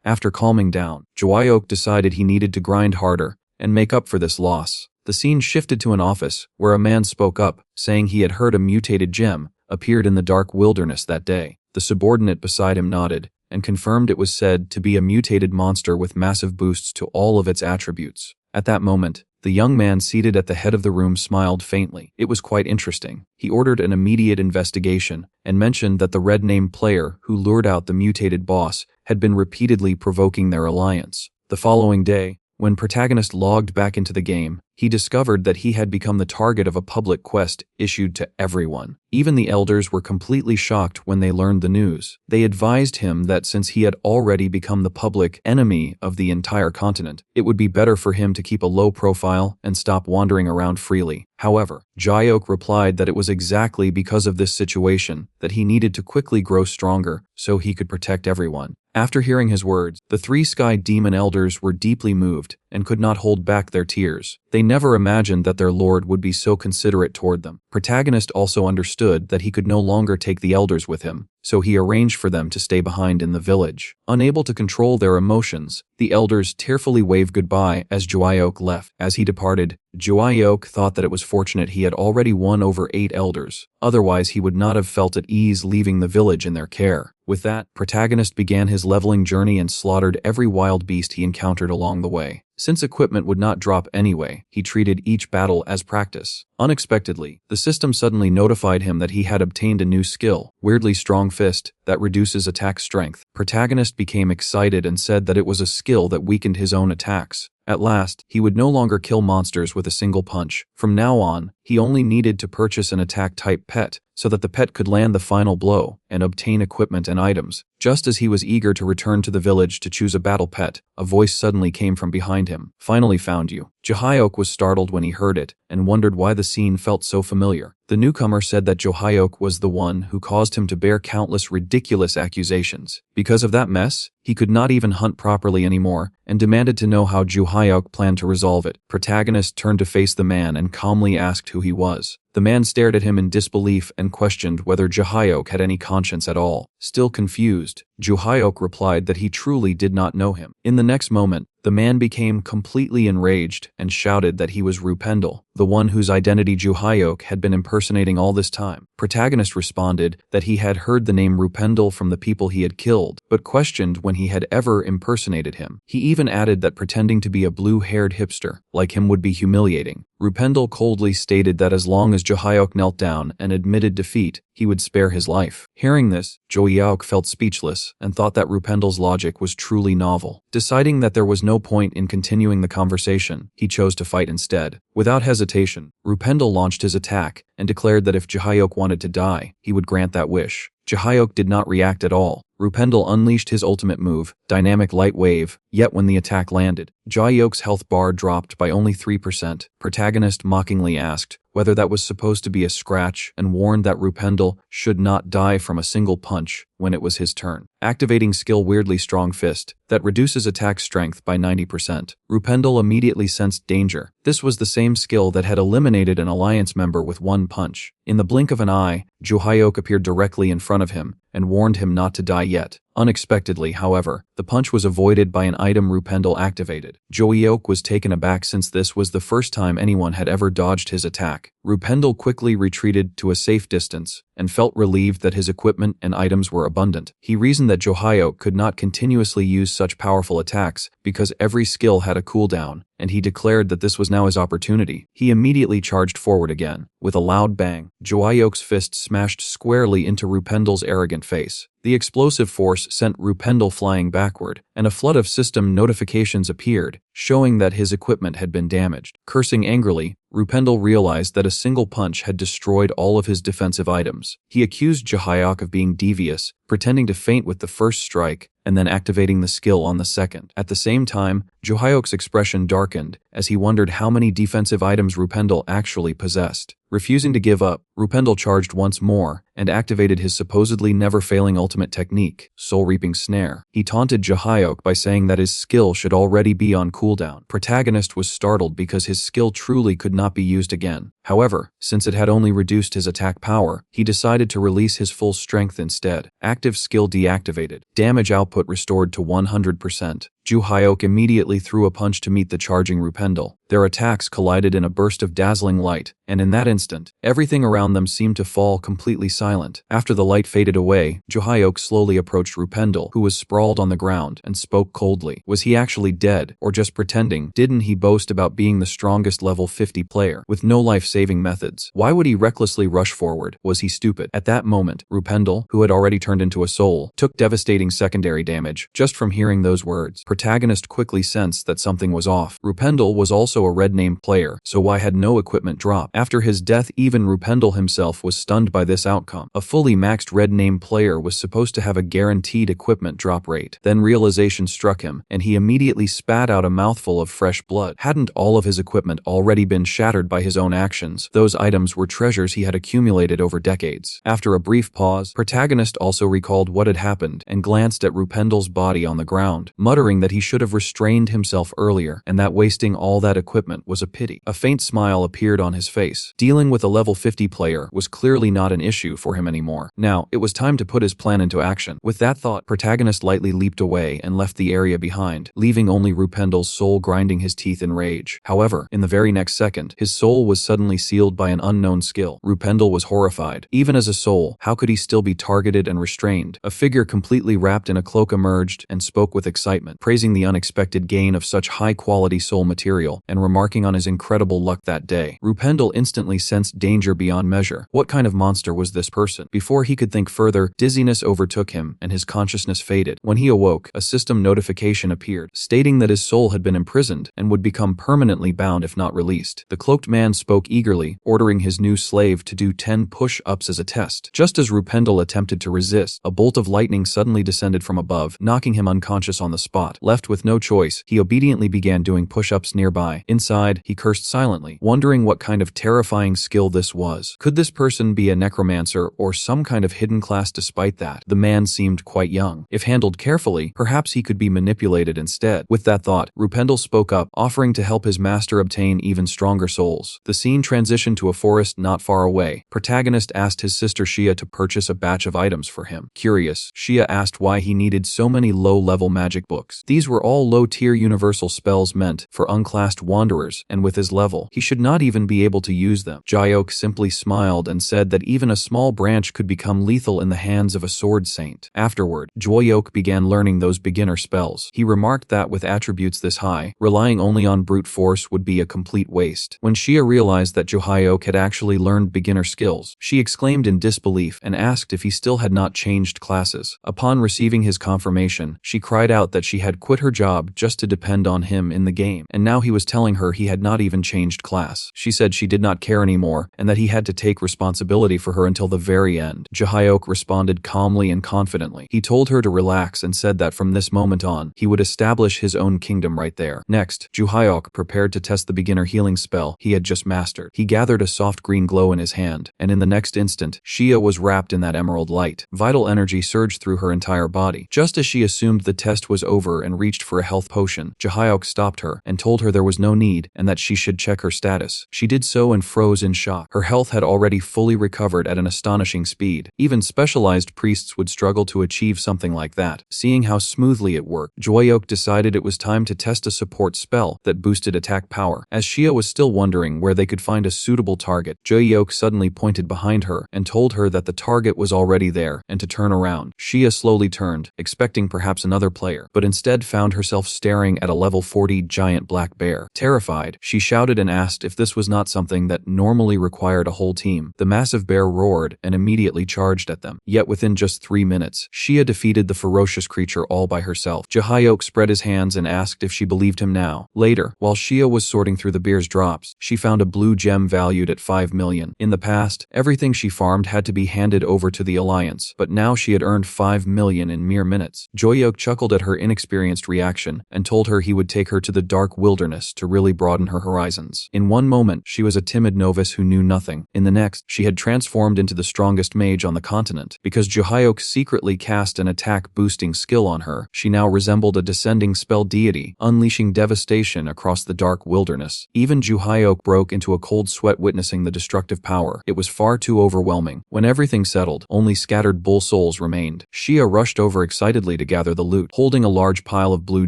After calming down, Juhyok decided he needed to grind harder and make up for this loss. The scene shifted to an office, where a man spoke up, saying he had heard a mutated gem appeared in the dark wilderness that day. The subordinate beside him nodded, and confirmed it was said to be a mutated monster with massive boosts to all of its attributes. At that moment, the young man seated at the head of the room smiled faintly. It was quite interesting. He ordered an immediate investigation, and mentioned that the red-name player who lured out the mutated boss had been repeatedly provoking their alliance. The following day, when Protagonist logged back into the game, he discovered that he had become the target of a public quest issued to everyone. Even the elders were completely shocked when they learned the news. They advised him that since he had already become the public enemy of the entire continent, it would be better for him to keep a low profile and stop wandering around freely. However, Juhyok replied that it was exactly because of this situation that he needed to quickly grow stronger so he could protect everyone. After hearing his words, the three Sky Demon Elders were deeply moved and could not hold back their tears. They never imagined that their lord would be so considerate toward them. Protagonist also understood that he could no longer take the elders with him, so he arranged for them to stay behind in the village. Unable to control their emotions, the elders tearfully waved goodbye as Juhyok left. As he departed, Juhyok thought that it was fortunate he had already won over 8 elders. Otherwise, he would not have felt at ease leaving the village in their care. With that, Protagonist began his leveling journey and slaughtered every wild beast he encountered along the way. Since equipment would not drop anyway, he treated each battle as practice. Unexpectedly, the system suddenly notified him that he had obtained a new skill, Weirdly Strong Fist, that reduces attack strength. Protagonist became excited and said that it was a skill that weakened his own attacks. At last, he would no longer kill monsters with a single punch. From now on, he only needed to purchase an attack-type pet, so that the pet could land the final blow and obtain equipment and items. Just as he was eager to return to the village to choose a battle pet, a voice suddenly came from behind him. "Finally found you." Juhyok was startled when he heard it, and wondered why the scene felt so familiar. The newcomer said that Juhyok was the one who caused him to bear countless ridiculous accusations. Because of that mess, he could not even hunt properly anymore, and demanded to know how Juhyok planned to resolve it. Protagonist turned to face the man and calmly asked who he was. The man stared at him in disbelief and questioned whether Juhyok had any conscience at all. Still confused, Juhyok replied that he truly did not know him. In the next moment, the man became completely enraged and shouted that he was Rupendle, the one whose identity Juhyok had been impersonating all this time. Protagonist responded that he had heard the name Rupendle from the people he had killed, but questioned when he had ever impersonated him. He even added that pretending to be a blue-haired hipster like him would be humiliating. Rupendle coldly stated that as long as Juhyok knelt down and admitted defeat, he would spare his life. Hearing this, Juhyok felt speechless and thought that Rupendle's logic was truly novel. Deciding that there was no point in continuing the conversation, he chose to fight instead. Without hesitation, Rupendle launched his attack and declared that if Juhyok wanted to die, he would grant that wish. Juhyok did not react at all. Rupendle unleashed his ultimate move, Dynamic Light Wave, yet when the attack landed, Juhyok's health bar dropped by only 3%. Protagonist mockingly asked whether that was supposed to be a scratch and warned that Rupendle should not die from a single punch. when it was his turn, activating skill Weirdly Strong Fist that reduces attack strength by 90%. Rupendle immediately sensed danger. This was the same skill that had eliminated an alliance member with one punch. In the blink of an eye, Johyok appeared directly in front of him and warned him not to die yet. Unexpectedly, however, the punch was avoided by an item Rupendle activated. Johyok was taken aback since this was the first time anyone had ever dodged his attack. Rupendle quickly retreated to a safe distance and felt relieved that his equipment and items were abundant. He reasoned that Johyok could not continuously use such powerful attacks because every skill had a cooldown, and he declared that this was now his opportunity. He immediately charged forward again. With a loud bang, Johyok's fist smashed squarely into Rupendle's arrogant face. The explosive force sent Rupendle flying backward, and a flood of system notifications appeared, showing that his equipment had been damaged. Cursing angrily, Rupendle realized that a single punch had destroyed all of his defensive items. He accused Johyok of being devious, pretending to faint with the first strike, and then activating the skill on the second. At the same time, Johyok's expression darkened as he wondered how many defensive items Rupendle actually possessed. Refusing to give up, Rupendle charged once more and activated his supposedly never-failing ultimate technique, Soul Reaping Snare. He taunted Johyok by saying that his skill should already be on cooldown. Protagonist was startled because his skill truly could not be used again. However, since it had only reduced his attack power, he decided to release his full strength instead. Active skill deactivated. Damage output restored to 100%. Johyok immediately threw a punch to meet the charging Rupendle. Their attacks collided in a burst of dazzling light, and in that instant, everything around them seemed to fall completely silent. After the light faded away, Johyok slowly approached Rupendle, who was sprawled on the ground, and spoke coldly. Was he actually dead, or just pretending? Didn't he boast about being the strongest level 50 player, with no life-saving methods? Why would he recklessly rush forward? Was he stupid? At that moment, Rupendle, who had already turned into a soul, took devastating secondary damage just from hearing those words. Protagonist quickly sensed that something was off. Rupendle was also a red name player, so why had no equipment drop? After his death, even Rupendle himself was stunned by this outcome. A fully maxed red name player was supposed to have a guaranteed equipment drop rate. Then realization struck him, and he immediately spat out a mouthful of fresh blood. Hadn't all of his equipment already been shattered by his own actions? Those items were treasures he had accumulated over decades. After a brief pause, Protagonist also recalled what had happened and glanced at Rupendle's body on the ground, muttering that he should have restrained himself earlier, and that wasting all that equipment was a pity. A faint smile appeared on his face. Dealing with a level 50 player was clearly not an issue for him anymore. Now, it was time to put his plan into action. With that thought, Protagonist lightly leaped away and left the area behind, leaving only Rupendle's soul grinding his teeth in rage. However, in the very next second, his soul was suddenly sealed by an unknown skill. Rupendle was horrified. Even as a soul, how could he still be targeted and restrained? A figure completely wrapped in a cloak emerged and spoke with excitement, praising the unexpected gain of such high-quality soul material and remarking on his incredible luck that day. Rupendle instantly sensed danger beyond measure. What kind of monster was this person? Before he could think further, dizziness overtook him and his consciousness faded. When he awoke, a system notification appeared, stating that his soul had been imprisoned and would become permanently bound if not released. The cloaked man spoke eagerly, ordering his new slave to do 10 push-ups as a test. Just as Rupendle attempted to resist, a bolt of lightning suddenly descended from above, knocking him unconscious on the spot. Left with no choice, he obediently began doing push-ups nearby. Inside, he cursed silently, wondering what kind of terrifying skill this was. Could this person be a necromancer or some kind of hidden class? Despite that, the man seemed quite young. If handled carefully, perhaps he could be manipulated instead. With that thought, Rupendle spoke up, offering to help his master obtain even stronger souls. The scene transitioned to a forest not far away. Protagonist asked his sister Shia to purchase a batch of items for him. Curious, Shia asked why he needed so many low-level magic books. These were all low-tier universal spells meant for unclassed wanderers, and with his level, he should not even be able to use them. Johyok simply smiled and said that even a small branch could become lethal in the hands of a sword saint. Afterward, Johyok began learning those beginner spells. He remarked that with attributes this high, relying only on brute force would be a complete waste. When Shia realized that Johyok had actually learned beginner skills, she exclaimed in disbelief and asked if he still had not changed classes. Upon receiving his confirmation, she cried out that she had had quit her job just to depend on him in the game, and now he was telling her he had not even changed class. She said she did not care anymore and that he had to take responsibility for her until the very end. Jaehyuk responded calmly and confidently. He told her to relax and said that from this moment on, he would establish his own kingdom right there. Next, Jaehyuk prepared to test the beginner healing spell he had just mastered. He gathered a soft green glow in his hand, and in the next instant, Shia was wrapped in that emerald light. Vital energy surged through her entire body. Just as she assumed the test was over and reached for a health potion, Jaehyuk stopped her and told her there was no need and that she should check her status. She did so and froze in shock. Her health had already fully recovered at an astonishing speed. Even specialized priests would struggle to achieve something like that. Seeing how smoothly it worked, Jaehyuk decided it was time to test a support spell that boosted attack power. As Shia was still wondering where they could find a suitable target, Jaehyuk suddenly pointed behind her and told her that the target was already there and to turn around. Shia slowly turned, expecting perhaps another player, but instead found herself staring at a level 40 giant black bear. Terrified, she shouted and asked if this was not something that normally required a whole team. The massive bear roared and immediately charged at them. Yet within just 3 minutes, Shia defeated the ferocious creature all by herself. Jaehyuk spread his hands and asked if she believed him now. Later, while Shia was sorting through the bear's drops, she found a blue gem valued at 5 million. In the past, everything she farmed had to be handed over to the Alliance, but now she had earned 5 million in mere minutes. Jaehyuk chuckled at her inexperienced reaction and told her he would take her to the dark wilderness to really broaden her horizons. In one moment, she was a timid novice who knew nothing. In the next, she had transformed into the strongest mage on the continent. Because Jaehyuk secretly cast an attack-boosting skill on her, she now resembled a descending spell deity, unleashing devastation across the dark wilderness. Even Jaehyuk broke into a cold sweat witnessing the destructive power. It was far too overwhelming. When everything settled, only scattered bull souls remained. Shia rushed over excitedly to gather the loot. Holding a large pile of blue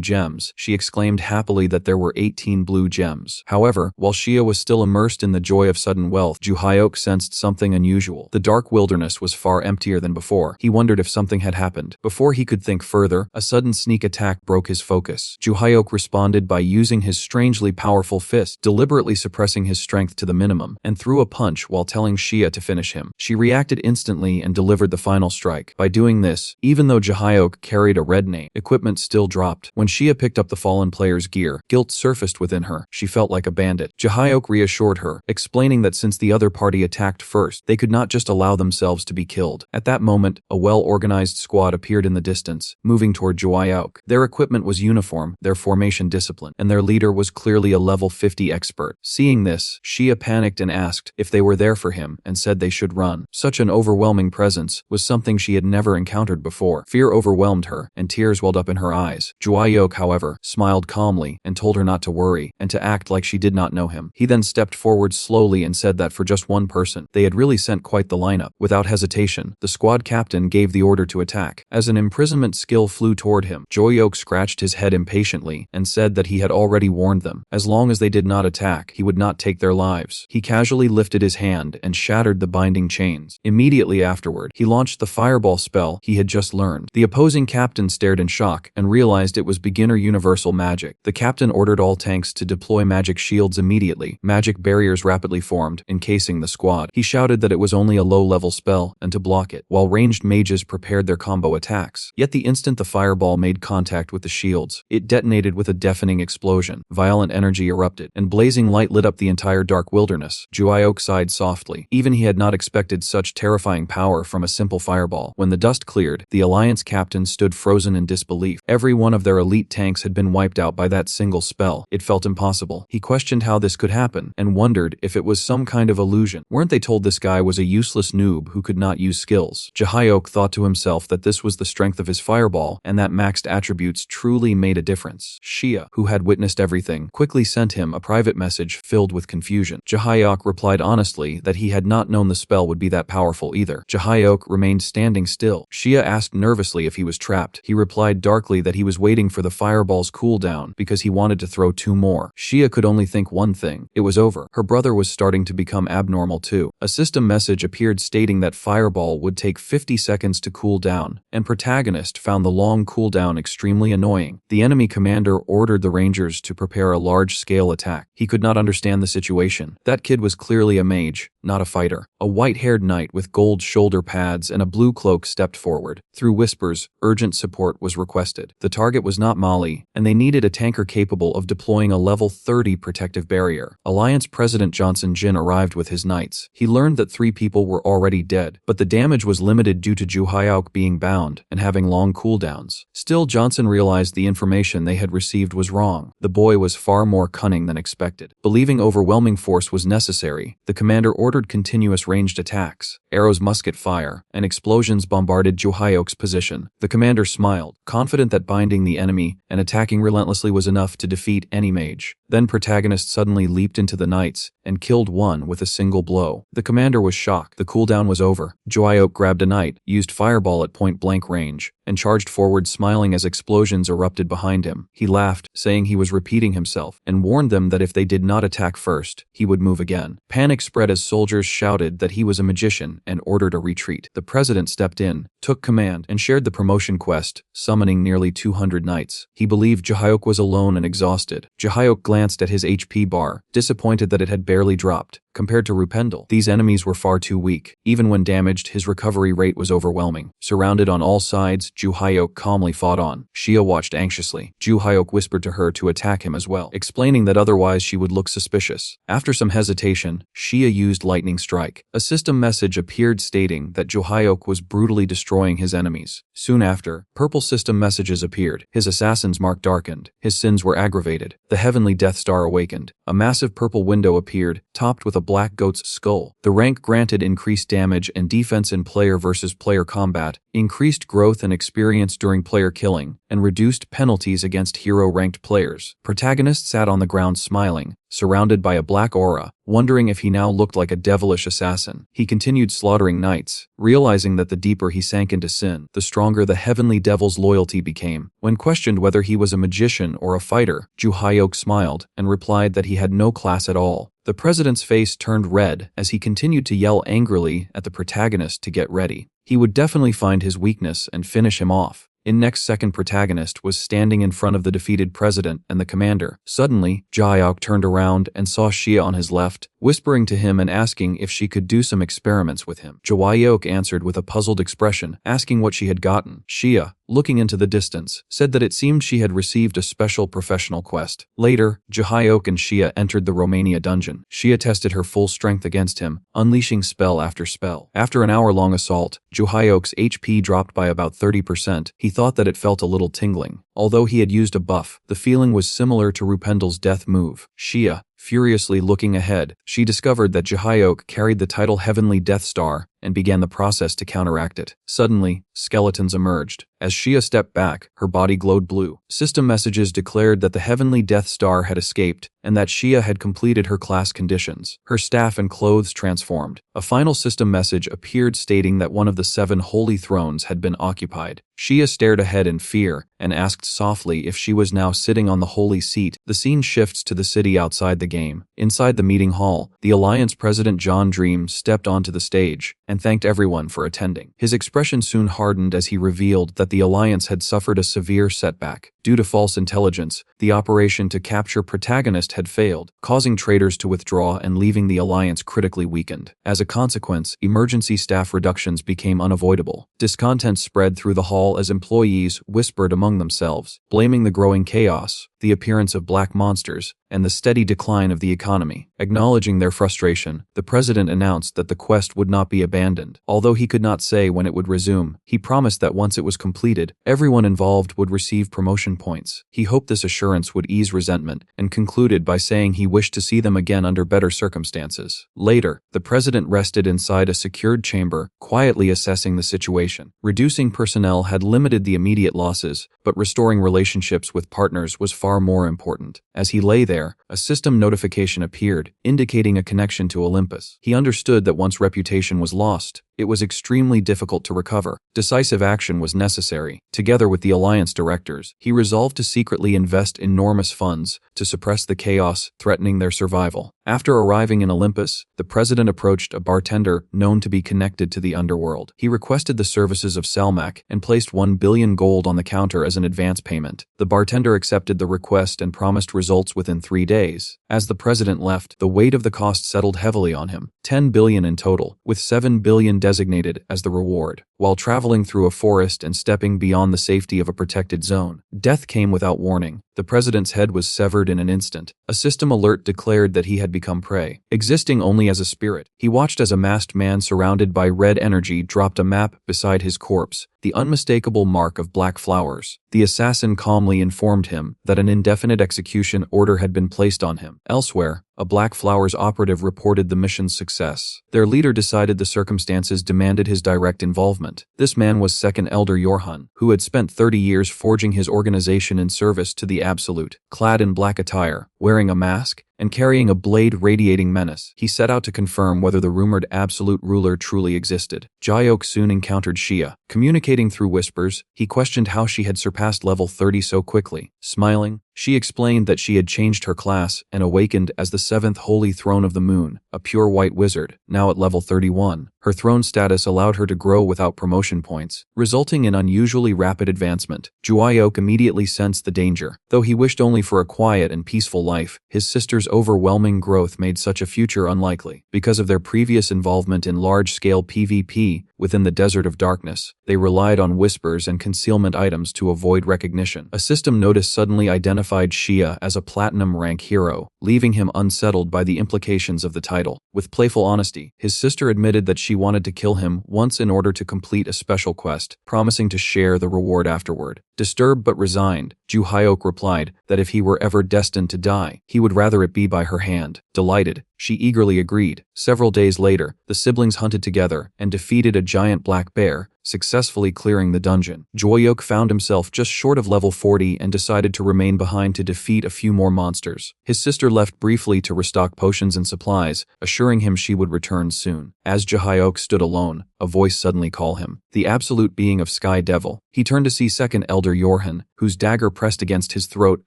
gems, she exclaimed happily that there were 18 blue gems. However, while Shia was still immersed in the joy of sudden wealth, Jaehyuk sensed something unusual. The dark wilderness was far emptier than before. He wondered if something had happened. Before he could think further, a sudden sneak attack broke his focus. Jaehyuk responded by using his strangely powerful fist, deliberately suppressing his strength to the minimum, and threw a punch while telling Shia to finish him. She reacted instantly and delivered the final strike. By doing this, even though Jaehyuk carried a red name, equipment still dropped. When Shia picked up the fallen player's gear, guilt surfaced within her. She felt like a bandit. Jaehyuk reassured her, explaining that since the other party attacked first, they could not just allow themselves to be killed. At that moment, a well-organized squad appeared in the distance, moving toward Jaehyuk. Their equipment was uniform, their formation disciplined, and their leader was clearly a level 50 expert. Seeing this, Shia panicked and asked if they were there for him and said they should run. Such an overwhelming presence was something she had never encountered before. Fear overwhelmed her, and tears welled up in her eyes. Jaehyuk, however, smiled calmly and told her not to worry and to act like she did not know him. He then stepped forward slowly and said that for just one person, they had really sent quite the lineup. Without hesitation, the squad captain gave the order to attack. As an imprisonment skill flew toward him, Jaehyuk scratched his head impatiently and said that he had already warned them. As long as they did not attack, he would not take their lives. He casually lifted his hand and shattered the binding chains. Immediately afterward, he launched the fireball spell he had just learned. The opposing captain stared in shock and realized it was beginner universal magic. The captain ordered all tanks to deploy magic shields immediately. Magic barriers rapidly formed, encasing the squad. He shouted that it was only a low-level spell and to block it, while ranged mages prepared their combo attacks. Yet the instant the fireball made contact with the shields, it detonated with a deafening explosion. Violent energy erupted, and blazing light lit up the entire dark wilderness. Jaehyuk sighed softly. Even he had not expected such terrifying power from a simple fireball. When the dust cleared, the Alliance captain stood frozen in disbelief. Every one of their elite tanks had been wiped out by that single spell. It felt impossible. He questioned how this could happen and wondered if it was some kind of illusion. Weren't they told this guy was a useless noob who could not use skills? Jaehyuk thought to himself that this was the strength of his fireball and that maxed attributes truly made a difference. Shia, who had witnessed everything, quickly sent him a private message filled with confusion. Jaehyuk replied honestly that he had not known the spell would be that powerful either. Jaehyuk remained standing still. Shia asked nervously if he was trapped. He replied darkly that he was waiting for the fireball's cooldown because he wanted to throw 2 more. Shia could only think one thing. It was over. Her brother was starting to become abnormal too. A system message appeared stating that fireball would take 50 seconds to cool down, and protagonist found the long cooldown extremely annoying. The enemy commander ordered the rangers to prepare a large-scale attack. He could not understand the situation. That kid was clearly a mage, not a fighter. A white-haired knight with gold shoulder pads and a blue cloak stepped forward. Through whispers, urgent support was requested. The target was not Mali, and they needed a tanker capable of deploying a level 30 protective barrier. Alliance President Johnson Jin arrived with his knights. He learned that 3 people were already dead, but the damage was limited due to Ju Hyaok being bound and having long cooldowns. Still, Johnson realized the information they had received was wrong. The boy was far more cunning than expected. Believing overwhelming force was necessary, the commander ordered continuous ranged attacks. Arrows, musket fire, and explosions bombarded Ju Hyaok's position. The commander smiled, confident that binding the enemy and attacking relentlessly was enough to defeat any mage. Then protagonist suddenly leaped into the knights and killed one with a single blow. The commander was shocked. The cooldown was over. Ju Hyaok grabbed a knight, used fireball at point-blank range, and charged forward, smiling as explosions erupted behind him. He laughed, saying he was repeating himself, and warned them that if they did not attack first, he would move again. Panic spread as soldiers shouted that he was a magician and ordered a retreat. The president stepped in, took command, and shared the promotion quest, summoning nearly 200 knights. He believed Ju Hyaok was alone and exhausted. Ju Hyaok glanced at his HP bar, disappointed that it had barely dropped. Compared to Rupendle, these enemies were far too weak. Even when damaged, his recovery rate was overwhelming. Surrounded on all sides, Ju Hyaok calmly fought on. Xia watched anxiously. Ju Hyaok whispered to her to attack him as well, explaining that otherwise she would look suspicious. After some hesitation, Xia used lightning strike. A system message appeared stating that Ju Hyaok was brutally destroying his enemies. Soon after, purple system messages appeared. His assassin's mark darkened. His sins were aggravated. The heavenly Death Star awakened. A massive purple window appeared, topped with a black goat's skull. The rank granted increased damage and defense in player versus player combat, increased growth and experience during player killing, and reduced penalties against hero-ranked players. Protagonist sat on the ground smiling, surrounded by a black aura, wondering if he now looked like a devilish assassin. He continued slaughtering knights, realizing that the deeper he sank into sin, the stronger the heavenly devil's loyalty became. When questioned whether he was a magician or a fighter, Ju Hyaok smiled and replied that he had no class at all. The president's face turned red as he continued to yell angrily at the protagonist to get ready. He would definitely find his weakness and finish him off. In next second, protagonist was standing in front of the defeated president and the commander. Suddenly, Ju Hyaok turned around and saw Xia on his left, whispering to him and asking if she could do some experiments with him. Ju Hyaok answered with a puzzled expression, asking what she had gotten. Xia, looking into the distance, said that it seemed she had received a special professional quest. Later, Ju Hyaok and Xia entered the Romania dungeon. Xia tested her full strength against him, unleashing spell after spell. After an hour-long assault, Ju Hyok's HP dropped by about 30%. He thought that it felt a little tingling. Although he had used a buff, the feeling was similar to Rupendle's death move. Xia, furiously looking ahead, she discovered that Ju Hyaok carried the title Heavenly Death Star and began the process to counteract it. Suddenly, skeletons emerged. As Xia stepped back, her body glowed blue. System messages declared that the Heavenly Death Star had escaped and that Xia had completed her class conditions. Her staff and clothes transformed. A final system message appeared stating that one of the 7 holy thrones had been occupied. Xia stared ahead in fear and asked softly if she was now sitting on the holy seat. The scene shifts to the city outside the game. Inside the meeting hall, the Alliance President John Dream stepped onto the stage and thanked everyone for attending. His expression soon hardened as he revealed that the Alliance had suffered a severe setback. Due to false intelligence, the operation to capture protagonist had failed, causing traitors to withdraw and leaving the Alliance critically weakened. As a consequence, emergency staff reductions became unavoidable. Discontent spread through the hall as employees whispered among themselves, blaming the growing chaos, the appearance of black monsters, and the steady decline of the economy. Acknowledging their frustration, the president announced that the quest would not be abandoned. Although he could not say when it would resume, he promised that once it was completed, everyone involved would receive promotion points. He hoped this assurance would ease resentment, and concluded by saying he wished to see them again under better circumstances. Later, the president rested inside a secured chamber, quietly assessing the situation. Reducing personnel had limited the immediate losses, but restoring relationships with partners was far more important. As he lay there, a system notification appeared, indicating a connection to Olympus. He understood that once reputation was lost, it was extremely difficult to recover. Decisive action was necessary. Together with the Alliance directors, he resolved to secretly invest enormous funds to suppress the chaos threatening their survival. After arriving in Olympus, the president approached a bartender known to be connected to the underworld. He requested the services of Salmak and placed 1 billion gold on the counter as an advance payment. The bartender accepted the request and promised results within 3 days. As the president left, the weight of the cost settled heavily on him, 10 billion in total, with 7 billion designated as the reward. While traveling through a forest and stepping beyond the safety of a protected zone, death came without warning. The president's head was severed in an instant. A system alert declared that he had become prey. Existing only as a spirit, he watched as a masked man surrounded by red energy dropped a map beside his corpse, the unmistakable mark of black flowers. The assassin calmly informed him that an indefinite execution order had been placed on him. Elsewhere, a Black Flowers operative reported the mission's success. Their leader decided the circumstances demanded his direct involvement. This man was Second Elder Yorhan, who had spent 30 years forging his organization in service to the Absolute. Clad in black attire, wearing a mask, and carrying a blade radiating menace, he set out to confirm whether the rumored absolute ruler truly existed. Jayok soon encountered Shia. Communicating through whispers, he questioned how she had surpassed level 30 so quickly. Smiling, she explained that she had changed her class and awakened as the 7th Holy Throne of the Moon, a pure white wizard, now at level 31. Her throne status allowed her to grow without promotion points, resulting in unusually rapid advancement. Jayok immediately sensed the danger. Though he wished only for a quiet and peaceful life, his sister's overwhelming growth made such a future unlikely. Because of their previous involvement in large-scale PvP within the Desert of Darkness, they relied on whispers and concealment items to avoid recognition. A system notice suddenly identified Shia as a platinum rank hero, leaving him unsettled by the implications of the title. With playful honesty, his sister admitted that she wanted to kill him once in order to complete a special quest, promising to share the reward afterward. Disturbed but resigned, Jayok replied that if he were ever destined to die, he would rather it be by her hand. Delighted, she eagerly agreed. Several days later, the siblings hunted together and defeated a giant black bear, successfully clearing the dungeon. Jayok found himself just short of level 40 and decided to remain behind to defeat a few more monsters. His sister left briefly to restock potions and supplies, assuring him she would return soon. As Jayok stood alone, a voice suddenly called him, the absolute being of Sky Devil. He turned to see Second Elder Yorhan, whose dagger pressed against his throat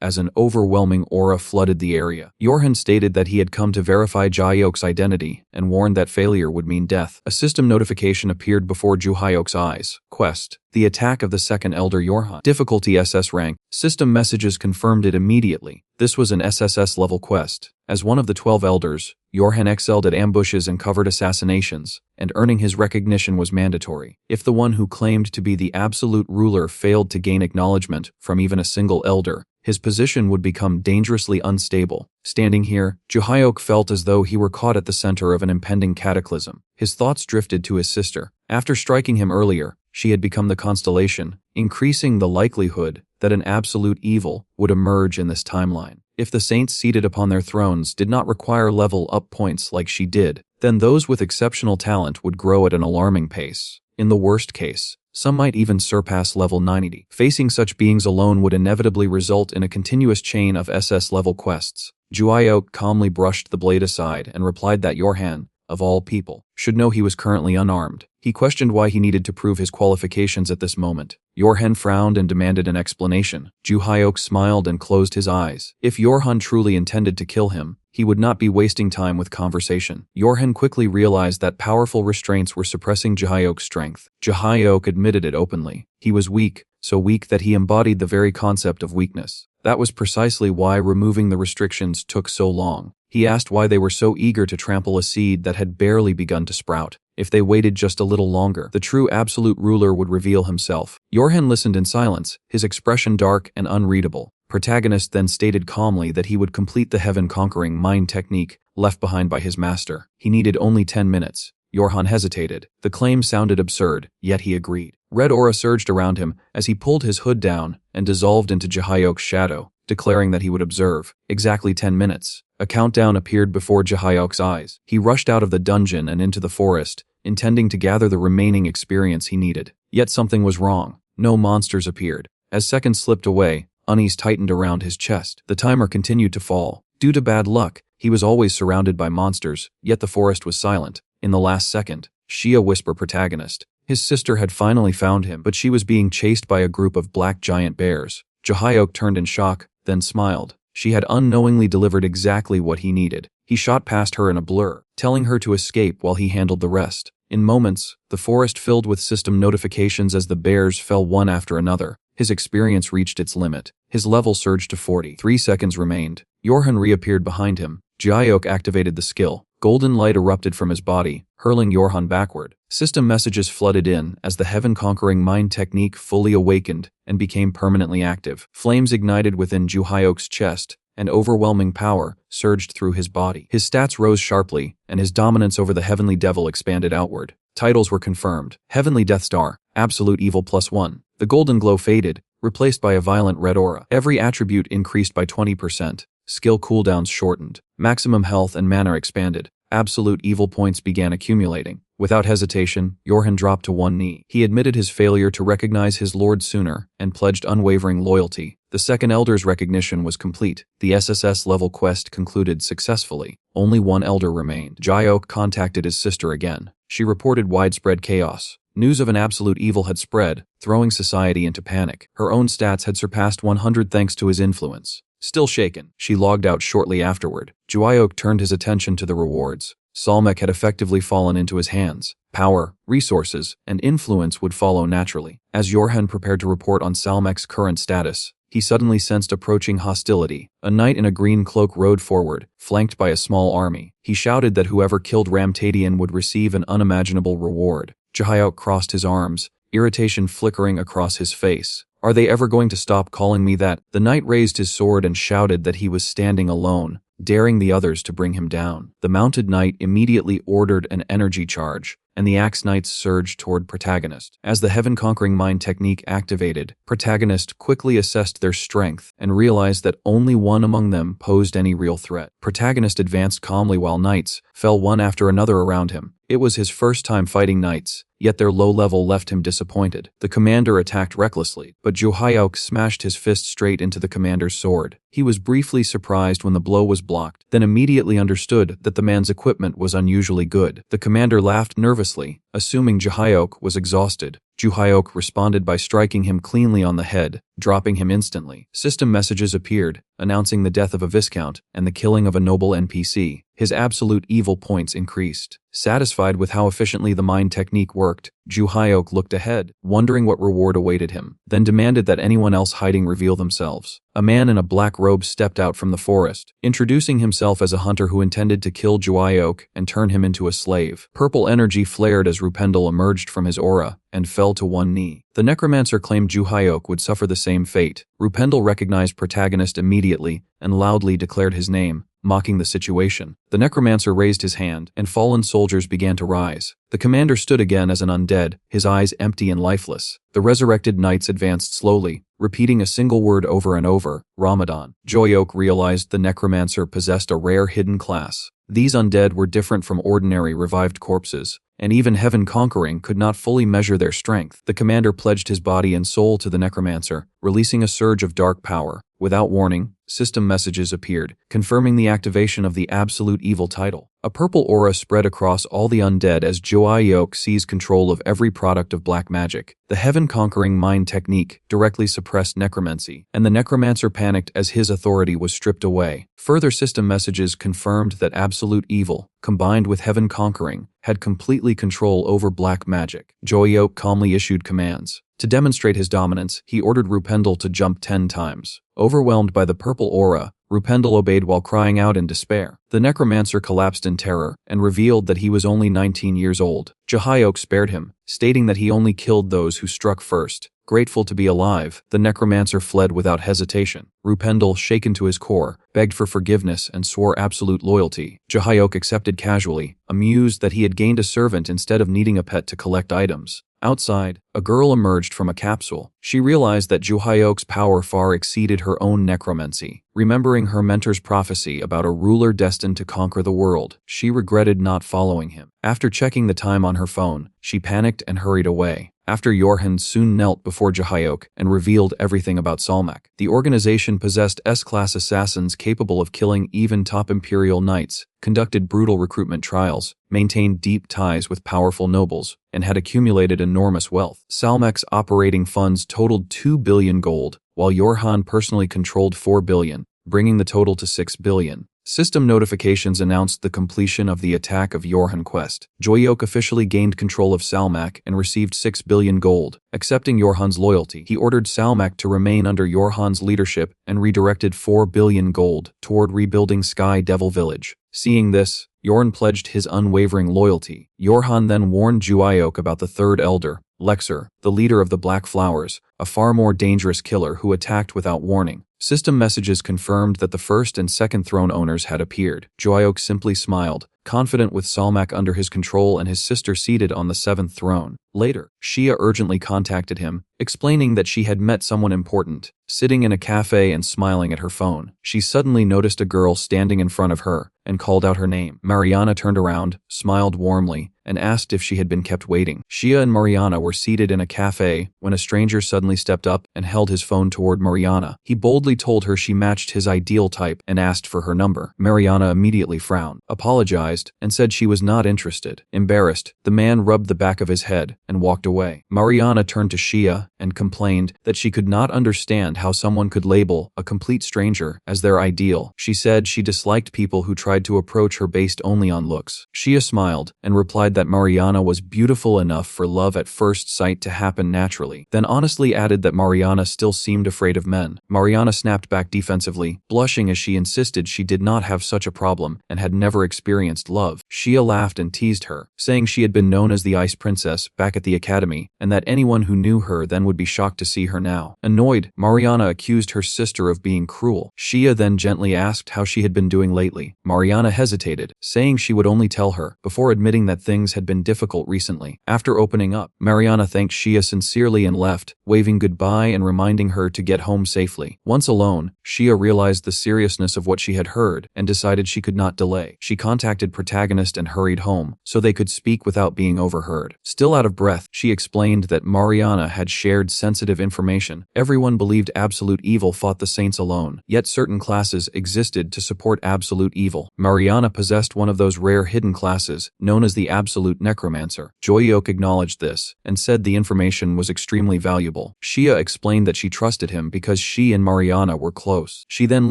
as an overwhelming aura flooded the area. Yorhan stated that he had come to verify Jayok's identity and warned that failure would mean death. A system notification appeared before Jayok's eyes. Quest: the attack of the Second Elder Yorhan. Difficulty SS rank. System messages confirmed it immediately. This was an SSS level quest. As one of the 12 elders, Yorhan excelled at ambushes and covert assassinations, and earning his recognition was mandatory. If the one who claimed to be the absolute ruler failed to gain acknowledgement from even a single elder, his position would become dangerously unstable. Standing here, Jayok felt as though he were caught at the center of an impending cataclysm. His thoughts drifted to his sister. After striking him earlier, she had become the constellation, increasing the likelihood that an absolute evil would emerge in this timeline. If the saints seated upon their thrones did not require level-up points like she did, then those with exceptional talent would grow at an alarming pace. In the worst case, some might even surpass level 90. Facing such beings alone would inevitably result in a continuous chain of SS-level quests. Jayok calmly brushed the blade aside and replied that Yorhan, of all people, should know he was currently unarmed. He questioned why he needed to prove his qualifications at this moment. Yorhan frowned and demanded an explanation. Jayok smiled and closed his eyes. If Yorhan truly intended to kill him, he would not be wasting time with conversation. Yorhan quickly realized that powerful restraints were suppressing Jayok's strength. Jayok admitted it openly. He was weak, so weak that he embodied the very concept of weakness. That was precisely why removing the restrictions took so long. He asked why they were so eager to trample a seed that had barely begun to sprout. If they waited just a little longer, the true absolute ruler would reveal himself. Yorhan listened in silence, his expression dark and unreadable. Protagonist then stated calmly that he would complete the heaven-conquering mind technique left behind by his master. He needed only 10 minutes. Yorhan hesitated. The claim sounded absurd, yet he agreed. Red aura surged around him as he pulled his hood down and dissolved into Jayok's shadow, declaring that he would observe. Exactly 10 minutes. A countdown appeared before Jayok's eyes. He rushed out of the dungeon and into the forest, intending to gather the remaining experience he needed. Yet something was wrong. No monsters appeared. As seconds slipped away, unease tightened around his chest. The timer continued to fall. Due to bad luck, he was always surrounded by monsters, yet the forest was silent. In the last second, Shia whisper protagonist. His sister had finally found him, but she was being chased by a group of black giant bears. Jahyok turned in shock, then smiled. She had unknowingly delivered exactly what he needed. He shot past her in a blur, telling her to escape while he handled the rest. In moments, the forest filled with system notifications as the bears fell one after another. His experience reached its limit. His level surged to 40. 3 seconds remained. Yorhan reappeared behind him. Jahyok activated the skill. Golden light erupted from his body, hurling Yorhan backward. System messages flooded in as the heaven-conquering mind technique fully awakened and became permanently active. Flames ignited within Jahyok's chest, and overwhelming power surged through his body. His stats rose sharply, and his dominance over the Heavenly Devil expanded outward. Titles were confirmed. Heavenly Death Star, Absolute Evil +1. The golden glow faded, replaced by a violent red aura. Every attribute increased by 20%. Skill cooldowns shortened. Maximum health and mana expanded. Absolute evil points began accumulating. Without hesitation, Yorhan dropped to one knee. He admitted his failure to recognize his lord sooner and pledged unwavering loyalty. The second elder's recognition was complete. The SSS level quest concluded successfully. Only one elder remained. Jahyok contacted his sister again. She reported widespread chaos. News of an absolute evil had spread, throwing society into panic. Her own stats had surpassed 100 thanks to his influence. Still shaken, she logged out shortly afterward. Jahyok turned his attention to the rewards. Salmek had effectively fallen into his hands. Power, resources, and influence would follow naturally. As Yorhan prepared to report on Salmek's current status, he suddenly sensed approaching hostility. A knight in a green cloak rode forward, flanked by a small army. He shouted that whoever killed Ramtadian would receive an unimaginable reward. Jahyok crossed his arms, irritation flickering across his face. Are they ever going to stop calling me that? The knight raised his sword and shouted that he was standing alone, daring the others to bring him down. The mounted knight immediately ordered an energy charge, and the axe knights surged toward protagonist. As the heaven-conquering mind technique activated, protagonist quickly assessed their strength and realized that only one among them posed any real threat. Protagonist advanced calmly while knights fell one after another around him. It was his first time fighting knights, yet their low level left him disappointed. The commander attacked recklessly, but Jahyok smashed his fist straight into the commander's sword. He was briefly surprised when the blow was blocked, then immediately understood that the man's equipment was unusually good. The commander laughed nervously, assuming Jahyok was exhausted. Jahyok responded by striking him cleanly on the head, dropping him instantly. System messages appeared, announcing the death of a viscount and the killing of a noble NPC. His absolute evil points increased. Satisfied with how efficiently the mind technique worked, Jahyok looked ahead, wondering what reward awaited him, then demanded that anyone else hiding reveal themselves. A man in a black robe stepped out from the forest, introducing himself as a hunter who intended to kill Jahyok and turn him into a slave. Purple energy flared as Rupendle emerged from his aura and fell to one knee. The necromancer claimed Jahyok would suffer the same fate. Rupendle recognized protagonist immediately and loudly declared his name, mocking the situation. The necromancer raised his hand, and fallen soldiers began to rise. The commander stood again as an undead, his eyes empty and lifeless. The resurrected knights advanced slowly, repeating a single word over and over, Ramadan. Jahyok realized the necromancer possessed a rare hidden class. These undead were different from ordinary revived corpses, and even heaven-conquering could not fully measure their strength. The commander pledged his body and soul to the necromancer, releasing a surge of dark power. Without warning, system messages appeared, confirming the activation of the absolute evil title. A purple aura spread across all the undead as Jahyok seized control of every product of black magic. The heaven-conquering mind technique directly suppressed necromancy, and the necromancer panicked as his authority was stripped away. Further system messages confirmed that absolute evil, combined with heaven-conquering, had completely control over black magic. Jahyok calmly issued commands. To demonstrate his dominance, he ordered Rupendle to jump 10 times. Overwhelmed by the purple aura, Rupendle obeyed while crying out in despair. The necromancer collapsed in terror and revealed that he was only 19 years old. Jahyok spared him, stating that he only killed those who struck first. Grateful to be alive, the necromancer fled without hesitation. Rupendle, shaken to his core, begged for forgiveness and swore absolute loyalty. Jahyok accepted casually, amused that he had gained a servant instead of needing a pet to collect items. Outside, a girl emerged from a capsule. She realized that Juhyok's power far exceeded her own necromancy. Remembering her mentor's prophecy about a ruler destined to conquer the world, she regretted not following him. After checking the time on her phone, she panicked and hurried away. After Yorhan soon knelt before Juhyok and revealed everything about Salmak. The organization possessed S-class assassins capable of killing even top imperial knights, conducted brutal recruitment trials, maintained deep ties with powerful nobles, and had accumulated enormous wealth. Salmak's operating funds totaled 2 billion gold, while Yorhan personally controlled 4 billion, bringing the total to 6 billion. System notifications announced the completion of the attack of Yorhan quest. Juhyok officially gained control of Salmak and received 6 billion gold. Accepting Yorhan's loyalty, he ordered Salmak to remain under Yorhan's leadership and redirected 4 billion gold toward rebuilding Sky Devil Village. Seeing this, Yorhan pledged his unwavering loyalty. Yorhan then warned Juhyok about the third elder, Lexer, the leader of the Black Flowers, a far more dangerous killer who attacked without warning. System messages confirmed that the first and second throne owners had appeared. Juhyok simply smiled, confident with Salmak under his control and his sister seated on the seventh throne. Later, Shia urgently contacted him, explaining that she had met someone important. Sitting in a cafe and smiling at her phone, she suddenly noticed a girl standing in front of her and called out her name. Mariana turned around, smiled warmly, and asked if she had been kept waiting. Shia and Mariana were seated in a cafe when a stranger suddenly stepped up and held his phone toward Mariana. He boldly told her she matched his ideal type and asked for her number. Mariana immediately frowned, apologized, and said she was not interested. Embarrassed, the man rubbed the back of his head and walked away. Mariana turned to Shia and complained that she could not understand how someone could label a complete stranger as their ideal. She said she disliked people who tried to approach her based only on looks. Shia smiled and replied that Mariana was beautiful enough for love at first sight to happen naturally, then honestly added that Mariana still seemed afraid of men. Mariana snapped back defensively, blushing as she insisted she did not have such a problem and had never experienced love. Shia laughed and teased her, saying she had been known as the Ice Princess back at the academy, and that anyone who knew her then would be shocked to see her now. Annoyed, Mariana accused her sister of being cruel. Shia then gently asked how she had been doing lately. Mariana hesitated, saying she would only tell her, before admitting that things had been difficult recently. After opening up, Mariana thanked Shia sincerely and left, waving goodbye and reminding her to get home safely. Once alone, Shia realized the seriousness of what she had heard and decided she could not delay. She contacted Protagonist and hurried home, so they could speak without being overheard. Still out of breath, she explained that Mariana had shared sensitive information. Everyone believed absolute evil fought the saints alone, yet certain classes existed to support absolute evil. Mariana possessed one of those rare hidden classes, known as the absolute necromancer. Juhyok acknowledged this, and said the information was extremely valuable. Shia explained that she trusted him because she and Mariana were close. She then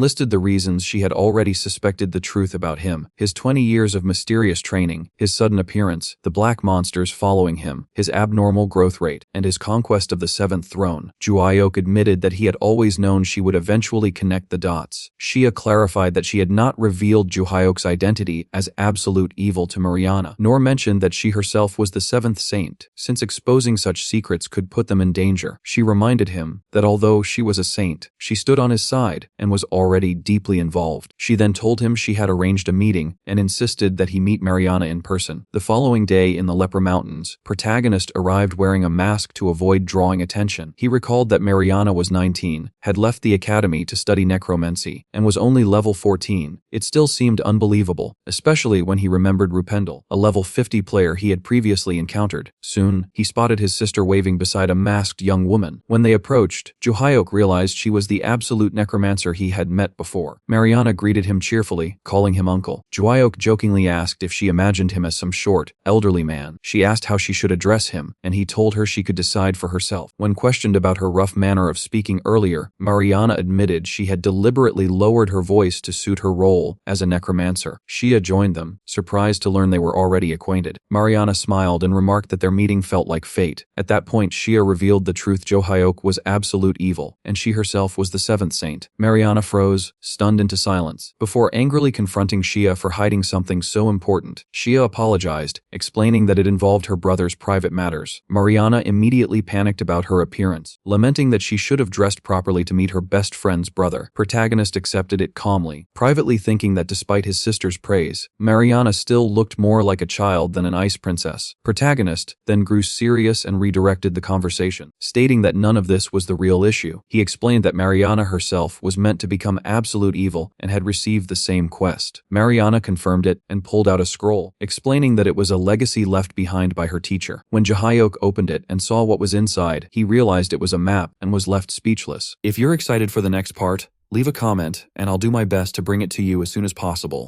listed the reasons she had already suspected the truth about him: his 20 years of mysterious training, his sudden appearance, the black monsters following him, his abnormal growth rate, and his conquest of the seventh throne. Juhyok admitted that he had always known she would eventually connect the dots. Shia clarified that she had not revealed Juhyok's identity as absolute evil to Mariana, nor mentioned that she herself was the seventh saint, since exposing such secrets could put them in danger. She reminded him that although she was a saint, she stood on his side and was already deeply involved. She then told him she had arranged a meeting and insisted that he meet Mariana in person. The following day in the Leper Mountains, Protagonist arrived wearing a mask to avoid drawing attention. He recalled that Mariana was 19, had left the academy to study necromancy, and was only level 14. It still seemed unbelievable, especially when he remembered Rupendle, a level 50 player he had previously encountered. Soon, he spotted his sister waving beside a masked young woman. When they approached, Juhyok realized she was the absolute necromancer he had met before. Mariana greeted him cheerfully, calling him uncle. Juhyok jokingly asked if she imagined him as some short, elderly man. She asked how she should address him, and he told her she could decide for herself. When questioned about her rough manner of speaking earlier, Mariana admitted she had deliberately lowered her voice to suit her role as a necromancer. Shia joined them, surprised to learn they were already acquainted. Mariana smiled and remarked that their meeting felt like fate. At that point, Shia revealed the truth: Juhyok was absolute evil, and she herself was the seventh saint. Mariana froze, stunned into silence. Before angrily confronting Shia for hiding something so important, Shia apologized, explaining that it involved her brother's private matters. Mariana immediately panicked about her appearance, lamenting that she should have dressed properly to meet her best friend's brother. Protagonist accepted it calmly, privately thinking that despite his sister's praise, Mariana still looked more like a child than an ice princess. Protagonist then grew serious and redirected the conversation, stating that none of this was the real issue. He explained that Mariana herself was meant to become absolute evil and had received the same quest. Mariana confirmed it and pulled out a scroll, explaining that it was a legacy left behind by her teacher. When Jahyok opened it and saw what was inside, he realized it was a map and was left speechless. If you're excited for the next part, leave a comment and I'll do my best to bring it to you as soon as possible.